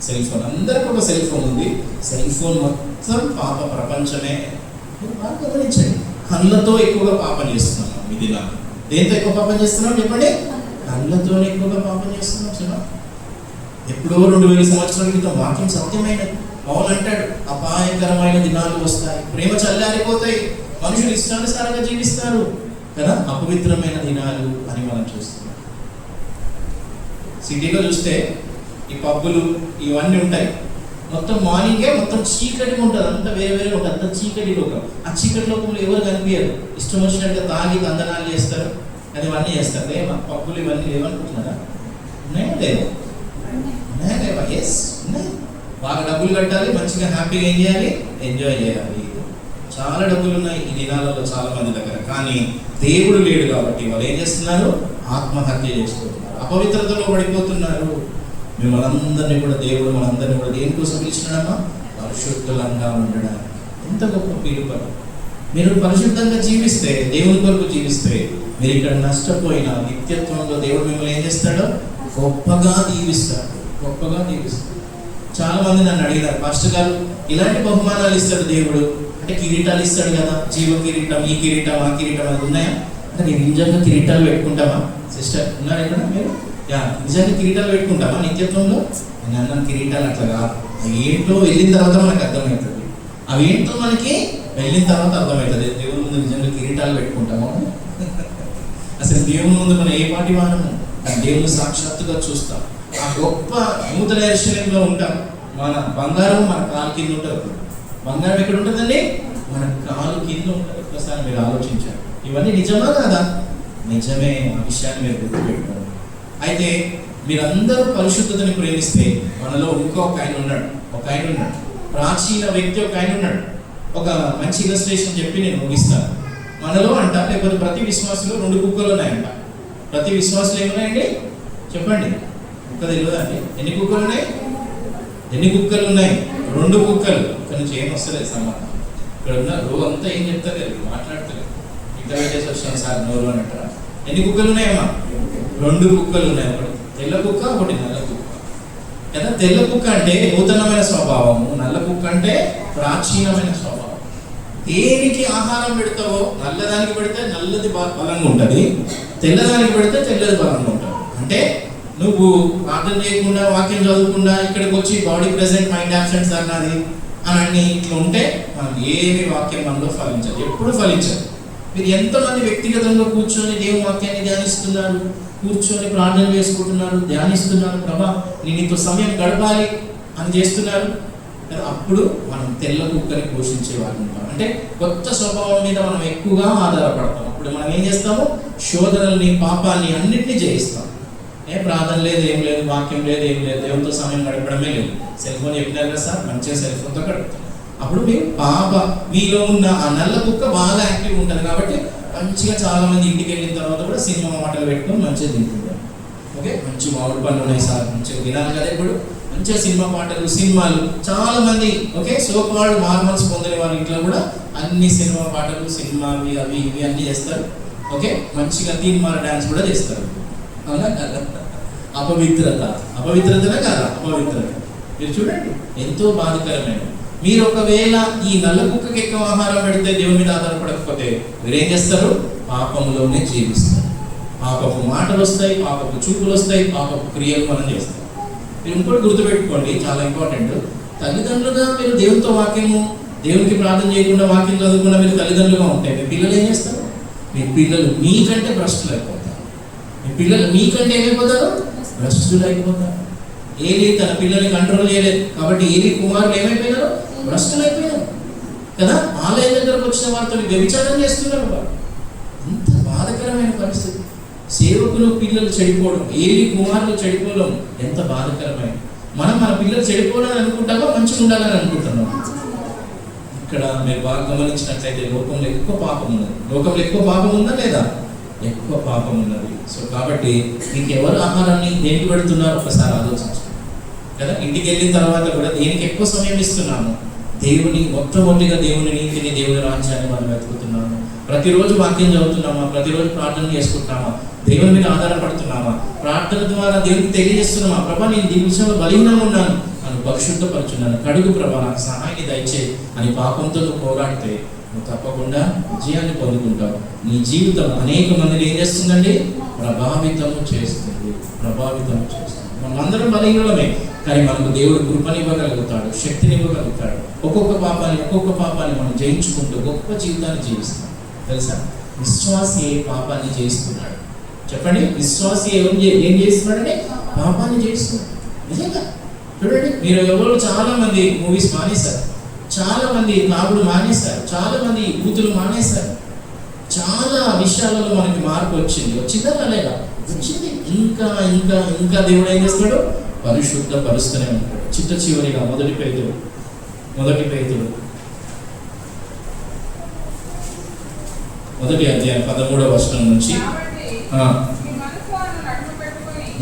సెల్ ఫోన్, అందరికి ఒక సెల్ ఫోన్ ఉంది, సెల్ ఫోన్ మొత్తం పాప ప్రపంచమే. బాగా గమనించండి, కళ్ళతో ఎక్కువగా పాపం చేస్తున్నాం. ఇది నాకు దేంతో ఎక్కువ పాపం చేస్తున్నాం చెప్పండి? కళ్ళతోనే ఎక్కువగా పాపం చేస్తున్నాం. చిన్న ఎప్పుడో 2000 సంవత్సరాల క్రితం వాక్యం సత్యమైనది. పౌలు అంటాడు, అపాయకరమైన దినాలు వస్తాయి, ప్రేమ చల్లారిపోతాయి, మనుషులు ఇష్టానుసారంగా జీవిస్తారు కదా. అపవిత్రమైన దినాలు అని మనం చూస్తున్నాం. సిటీలో చూస్తే ఈ పబ్బులు ఇవన్నీ ఉంటాయి, మొత్తం మార్నింగే మొత్తం చీకటిగా ఉంటుంది, అంతా వేరే ఉంటుంది, అంత చీకటి లోకం. ఆ చీకటి లోకంలో ఎవరు కనిపించరు, ఇష్టం వచ్చినట్టుగా తాగి దందనాలు చేస్తారు, అది ఇవన్నీ చేస్తారు. మా పబ్బులు ఇవన్నీ లేవనుకుంటున్నారా? ఉన్నాయా లేవా? ఉన్నాయా లేవా? ఎస్ ఉన్నాయి. బాగా డబ్బులు కట్టాలి, మంచిగా హ్యాపీగా ఏం చేయాలి, ఎంజాయ్ చేయాలి. చాలా డబ్బులు ఉన్నాయి ఈ దినాలలో చాలా మంది దగ్గర, కానీ దేవుడు లేడు కాబట్టి వాళ్ళు ఏం చేస్తున్నారు, ఆత్మహత్య చేసుకుంటున్నారు, అపవిత్రతలో పడిపోతున్నారు. మిమ్మల్ని అందరినీ కూడా దేవుడు మనందరినీ కూడా దేనికోసం పిలిచినాడమ్మా? పరిశుద్ధంగా ఉండడానికి. ఎంత గొప్ప పిలుపు! మీరు పరిశుద్ధంగా జీవిస్తే, దేవుని కొరకు జీవిస్తే, మీరు ఇక్కడ నష్టపోయిన నిత్యత్వంలో దేవుడు మిమ్మల్ని ఏం చేస్తాడో గొప్పగా దీవిస్తాడు, గొప్పగా దీవిస్తాడు. చాలా మంది నన్ను అడిగినారు, పాస్టర్ గారు ఇలాంటి బహుమానాలు ఇస్తాడు దేవుడు అంటే, కిరీటాలు ఇస్తాడు కదా, జీవ కిరీటం, ఈ కిరీటం, ఆ కిరీటం అది ఉన్నాయా? అంటే నేను నిజంగా కిరీటాలు పెట్టుకుంటామా? సిస్టర్ ఉన్నారు ఎక్కడ మీరు? నిజంగా కిరీటాలు పెట్టుకుంటామా నిత్యత్వంలో? నేను అన్నాను, కిరీటాలు అట్లా కాదు, ఏంటో వెళ్ళిన తర్వాత మనకు అర్థమవుతుంది. అవి ఏంటో మనకి వెళ్ళిన తర్వాత అర్థమవుతుంది. దేవుని ముందు నిజంగా కిరీటాలు పెట్టుకుంటామా? అసలు దేవుని ముందు మనం ఏ పాటి వానము, దేవుని సాక్షాత్తుగా చూస్తాం. ఆ గొప్ప నూతన యెరూషలేములో ఉంటాం. మన బంగారం మన కాలు కింద ఉంటుంది. బంగారం ఎక్కడ ఉంటుందండి? మన కాలు కింద ఉంటుంది. ఒకసారి మీరు ఆలోచించారు, ఇవన్నీ నిజమా కాదా? నిజమే. ఆ విషయాన్ని మీరు గుర్తుపెట్టుకోండి. అయితే మీరందరూ పరిశుద్ధతని ప్రేమిస్తే, మనలో ఇంకొక ఆయన ఉన్నాడు, ప్రాచీన వ్యక్తి ఒక ఆయన ఉన్నాడు. ఒక మంచి ఇలస్ట్రేషన్ చెప్పి నేను ముగిస్తాను. మనలో అంట, లేకపోతే ప్రతి విశ్వాసంలో 2 కుక్కలు ఉన్నాయంట. ప్రతి విశ్వాసంలో ఏమున్నాయండి చెప్పండి? కుక్క తెలియదండి. ఎన్ని కుక్కలు ఉన్నాయి? 2 కుక్కలు. ఇక్కడ నుంచి ఏం వస్తలేదు సమాధానం. ఇక్కడ ఉన్న రో అంతా ఏం చెప్తారు, మాట్లాడతారు. ఇక్కడ పెట్టేసి వచ్చాను సార్ నోరు అని అంటారా? ఎన్ని కుక్కలు ఉన్నాయమ్మా? 2 కుక్కలు ఉన్నాయి. ఒకటి తెల్ల కుక్క, ఒకటి నల్ల కుక్క కదా. తెల్ల కుక్క అంటే నూతనమైన స్వభావము, నల్ల కుక్క అంటే ప్రాచీనమైన స్వభావం. దేనికి ఆహారం పెడతావో, నల్లదానికి పెడితే నల్లది బలంగా ఉంటుంది, తెల్లదానికి పెడితే తెల్లది బలంగా ఉంటుంది. అంటే నువ్వు ప్రార్థన చేయకుండా, వాక్యం చదవకుండా ఇక్కడికి వచ్చి body present mind absent sir నాది అని ఇట్లా ఉంటే మనం ఏమి వాక్యం మనలో ఫలించదు, ఎప్పుడు ఫలించదు. మీరు ఎంతమంది వ్యక్తిగతంగా కూర్చొని దేవుని వాక్యాన్ని ధ్యానిస్తున్నారు, కూర్చొని ప్రార్థన చేసుకుంటున్నారు, ధ్యానిస్తున్నారు, ప్రభా నేను నీతో సమయం గడపాలి అని చేస్తున్నారు. అప్పుడు మనం తెల్ల కుక్కని పోషించే వాళ్ళు ఉంటాం. అంటే కొత్త స్వభావం మీద మనం ఎక్కువగా ఆధారపడతాం. అప్పుడు మనం ఏం చేస్తాము? శోధనల్ని, పాపాన్ని అన్నింటినీ జయిస్తాం. ప్రార్థన లేదు, ఏం లేదు, వాక్యం లేదు, ఏం లేదు, దేవునితో సమయం గడపడమే లేదు. సెల్ ఫోన్ చెప్పినారు కదా సార్, మంచిగా సెల్ ఫోన్తో గడుపుతాం. అప్పుడు మీలో ఉన్న ఆ నల్ల కుక్క బాగా యాక్టివ్ ఉంటుంది. కాబట్టి మంచిగా చాలా మంది ఇంటికి వెళ్ళిన తర్వాత కూడా సినిమా మాటలు పెట్టుకొని మంచిగా తింటుంటారు. ఓకే, మంచి మామిడి పనులు ఉన్నాయి సార్, మంచిగా తినాలి కదా. ఇప్పుడు మంచిగా సినిమా పాటలు, సినిమాలు, చాలా మంది ఓకే సోకాల్డ్ మార్మల్స్ పొందిన వారి ఇంట్లో కూడా అన్ని సినిమా పాటలు, సినిమావి అవి ఇవి అన్నీ చేస్తారు. ఓకే, మంచిగా తీన్మార్ డాన్స్ కూడా చేస్తారు. అవునా కదా? అపవిత్రత. అపవిత్రతనే కాదా? అపవిత్రత. మీరు చూడండి ఎంతో బాధకరమైన. మీరు ఒకవేళ ఈ నల్ల కుక్కకి ఎక్కువ ఆహారం పెడితే దేవుని మీద ఆధారపడకపోతే మీరేం చేస్తారు? పాపంలోనే జీవిస్తారు. పాపపు మాటలు వస్తాయి, పాపపు చూపులు వస్తాయి, పాపపు క్రియలు మనం చేస్తాం. మీరు ఇంకోటి గుర్తుపెట్టుకోండి, చాలా ఇంపార్టెంట్. తల్లిదండ్రులుగా మీరు దేవునితో వాక్యము, దేవునికి ప్రార్థన చేయకుండా వాక్యం చదువుకుండా మీరు తల్లిదండ్రులుగా ఉంటాయి. మీ పిల్లలు ఏం చేస్తారు? మీ పిల్లలు మీకంటే భ్రష్టులు అయిపోతారు. మీ పిల్లలు మీకంటే ఏమైపోతారు? భ్రష్టులు అయిపోతారు. ఏలి తన పిల్లల్ని కంట్రోల్ చేయలేదు కాబట్టి ఏలి కుమారులు ఏమైపోయినారు? భ్రష్టులు అయిపోయారు కదా. ఆలయం దగ్గరకు వచ్చిన వారితో వ్యభిచారం చేస్తున్నారు వారు. అంత బాధకరమైన పరిస్థితి. సేవకులు పిల్లలు చెడిపోవడం, ఏలి కుమారులు చెడిపోవడం ఎంత బాధకరమైన. మనం మన పిల్లలు చెడిపోవాలని అనుకుంటామో మంచిగా ఉండాలని అనుకుంటున్నాం. ఇక్కడ మీరు బాగా గమనించినట్లయితే లోకంలో ఎక్కువ పాపం ఉన్నది. లోకంలో ఎక్కువ పాపం ఉందా లేదా? ఎక్కువ పాపం ఉన్నది. సో కాబట్టి మీకు ఎవరు ఆహారాన్ని దేనికి పెడుతున్నారు ఒకసారి ఆలోచించండి కదా. ఇంటికి వెళ్ళిన తర్వాత కూడా దేనికి ఎక్కువ సమయం ఇస్తున్నాము? దేవుని, మొట్టమొదటిగా దేవుని నీతిని, దేవుని రాజ్యాన్ని మనం వెతుకుతున్నాము. ప్రతిరోజు వాక్యం చదువుతున్నామా? ప్రతిరోజు ప్రార్థన చేసుకుంటున్నామా? దేవుని మీద ఆధారపడుతున్నామా? ప్రార్థన ద్వారా దేవునికి తెలియజేస్తున్నామా? ప్రభా నేను దీని విషయంలో బలహీనంగా ఉన్నాను, నన్ను పరిశుద్ధపరుచున్నాను, కడుగు ప్రభా నాకు సహాయాన్ని దయచే అని పాపంతో నువ్వు పోరాడితే నువ్వు తప్పకుండా విజయాన్ని పొందుకుంటావు. నీ జీవితం అనేక మందిని ఏం చేస్తుందండి? ప్రభావితము చేస్తుంది. ప్రభావితము చేస్తుంది. మనందరం బలహీనమే, కానీ మనకు దేవుడు కృపనివ్వగలుగుతాడు, శక్తినివ్వగలుగుతాడు. ఒక్కొక్క పాపాన్ని మనం జయించుకుంటూ గొప్ప జీవితాన్ని జీవిస్తాం. తెలుసా? విశ్వాసి పాపాన్ని జయిస్తున్నాడు. చెప్పండి, విశ్వాసి ఏం చేస్తున్నాడంటే పాపాన్ని జయిస్తున్నాడు. నిజంగా చూడండి, మీరు ఎవరు చాలా మంది మూవీస్ మానేశారు, చాలా మంది తాగుడు మానేశారు, చాలా మంది కూతులు మానేశారు. చాలా విషయాలలో మనకి మార్పు వచ్చిందా లేదా? వచ్చింది. ఇంకా ఇంకా ఇంకా దేవుడు ఏం చేస్తాడు? పరిశుద్ధ పరుస్తూనే ఉంటాడు. చిట్ట చివరిగా మొదటి పేతురు 1వ అధ్యాయం 13వ వచనం నుంచి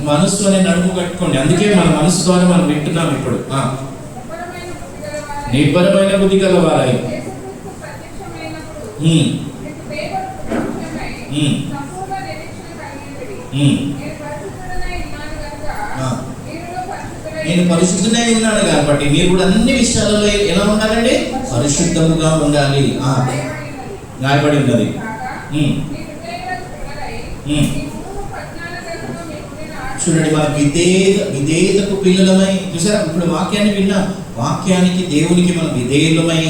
మనస్సు అనే నడుము కట్టుకోండి. అందుకే మన మనసు ద్వారా మనం వింటున్నాం ఇప్పుడు. నిబ్బరమైన బుద్ధి గల వారై నేను పరిశుద్ధునే ఉన్నాను కాబట్టి మీరు కూడా అన్ని విషయాలలో ఎలా ఉండాలండి? పరిశుద్ధముగా ఉండాలి. రాయబడి ఉన్నది. చూడండి, మన విధేయతకు పిల్లలమై, చూసారా? ఇప్పుడు వాక్యాన్ని విన్నా, వాక్యానికి దేవునికి మనం విధేయులమై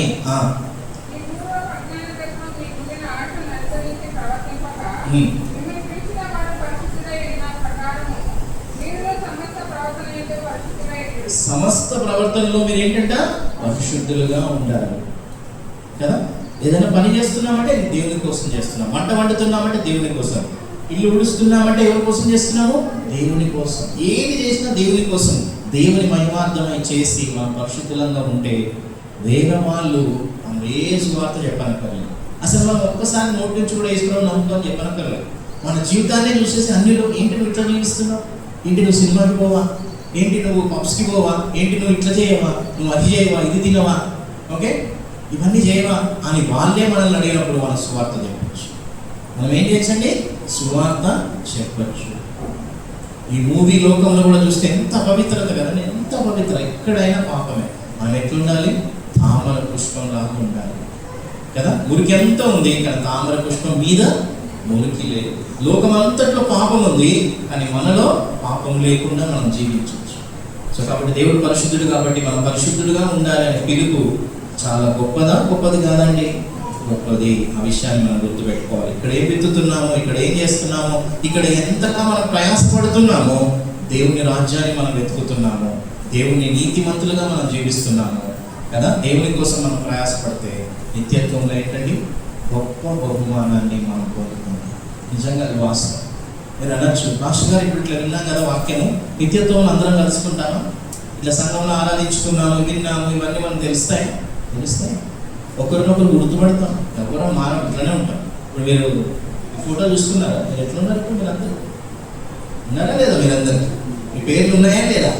సమస్త ప్రవర్తనలో మీరు ఏంటంట? పరిశుద్ధులుగా ఉండాలి కదా. ఏదైనా పని చేస్తున్నామంటే దేవుని కోసం చేస్తున్నాం, వంట వండుతున్నామంటే దేవుని కోసం, ఇల్లు ఉడుస్తున్నామంటే ఎవరి కోసం చేస్తున్నాము? దేవుని కోసం. ఏది చేసినా దేవుని కోసం, దేవుని మహిమార్థమై చేసి మనం పరిశుద్ధులంగా ఉంటే వేరే వాళ్ళు మనం ఏ సువార్త చెప్పనక్కర్లేదు. అసలు మనం ఒక్కసారి నోటి నుంచి కూడా వేసుకోవడం నమ్ముకొని చెప్పనక్కర్లేదు. మన జీవితాన్ని చూసేసి అన్నిలో ఏంటి నువ్వు ఇట్లా జీవిస్తున్నావు, ఏంటి నువ్వు సినిమాకి పోవా, ఏంటి నువ్వు పబ్స్కి పోవా, ఏంటి నువ్వు ఇట్లా చేయవా, నువ్వు అది చేయవా, ఇది తినవా, ఓకే ఇవన్నీ చేయవా అని వాళ్ళే మనల్ని అడిగినప్పుడు మనం సువార్త చెప్పచ్చు. మనం ఏం చేయొచ్చండి? సువార్త చెప్పచ్చు. ఈ మూవీ లోకంలో కూడా చూస్తే ఎంత పవిత్రత కదండి, ఎంత పవిత్ర. ఎక్కడైనా పాపమే. మనం ఎట్లుండాలి? తామర పుష్పం లాగా ఉండాలి కదా. మురికి ఎంత ఉంది, కానీ తామర పుష్పం మీద మురికి లేదు. లోకం అంతట్లో పాపం ఉంది, కానీ మనలో పాపం లేకుండా మనం జీవించవచ్చు. సో కాబట్టి దేవుడు పరిశుద్ధుడు కాబట్టి మనం పరిశుద్ధుడుగా ఉండాలి అనే పిలుపు చాలా గొప్పది కాదండి? గొప్పది. ఆ విషయాన్ని మనం గుర్తుపెట్టుకోవాలి. ఇక్కడ ఏం విత్తుతున్నామో, ఇక్కడ ఏం చేస్తున్నామో, ఇక్కడ ఎంతగా మనం ప్రయాసపడుతున్నామో, దేవుని రాజ్యాన్ని మనం వెతుకుతున్నాము, దేవుని నీతిమంతులుగా మనం జీవిస్తున్నాము కదా. దేవుని కోసం మనం ప్రయాసపడితే నిత్యత్వంలో ఏంటండి? గొప్ప బహుమానాన్ని మనం పొందుకుంటాం. నిజంగా అది వాస్తవం. మీరు అనొచ్చు, మాస్టర్ గారు ఇప్పుడు ఇట్లా విన్నాం కదా వాక్యము, నిత్యత్వంలో అందరం కలుసుకుంటామా? ఇట్లా సంఘంలో ఆరాధించుకున్నాము, విన్నాము, ఇవన్నీ మనం తెలుస్తాయి. ఒకరినొకరు గుర్తుపడతాం. ఎవరో మానవ ఇట్లనే ఉంటాం. ఇప్పుడు మీరు ఫోటో చూసుకున్నారా? మీరు ఎట్లున్నారు? ఇప్పుడు మీరు అందరూ ఉన్నారా లేదా? మీరందరూ మీ పేర్లు ఉన్నాయా లేదా?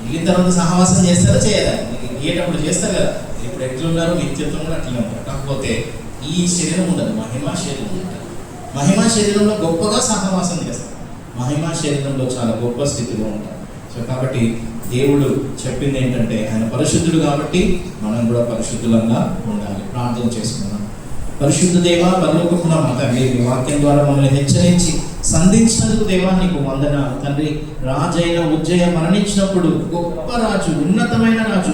వెళ్ళిన తర్వాత సహవాసం చేస్తారా చేయరా? అయ్యేటప్పుడు చేస్తారు కదా. ఇప్పుడు ఎట్లున్నారు? నిత్యత్వం కూడా అట్లనే ఉంటారు. కాకపోతే ఈ శరీరం ఉండదు, మహిమా శరీరం ఉంటుంది. మహిమా శరీరంలో గొప్పగా సహవాసం చేస్తారు. మహిమా శరీరంలో చాలా గొప్ప స్థితిలో ఉంటాం. సో కాబట్టి దేవుడు చెప్పింది ఏంటంటే ఆయన పరిశుద్ధుడు కాబట్టి మనం కూడా పరిశుద్ధులంగా ఉండాలి. ప్రార్థన చేసుకున్నాం. పరిశుద్ధ దేవా, పరలోకమున మా తండ్రి, మీ వాక్యం ద్వారా మమ్మల్ని హెచ్చరించి సంధించినందుకు దేవా నీకు వందనాలు తండ్రి. రాజైన ఉజ్జయ మరణించినప్పుడు గొప్ప రాజు, ఉన్నతమైన రాజు,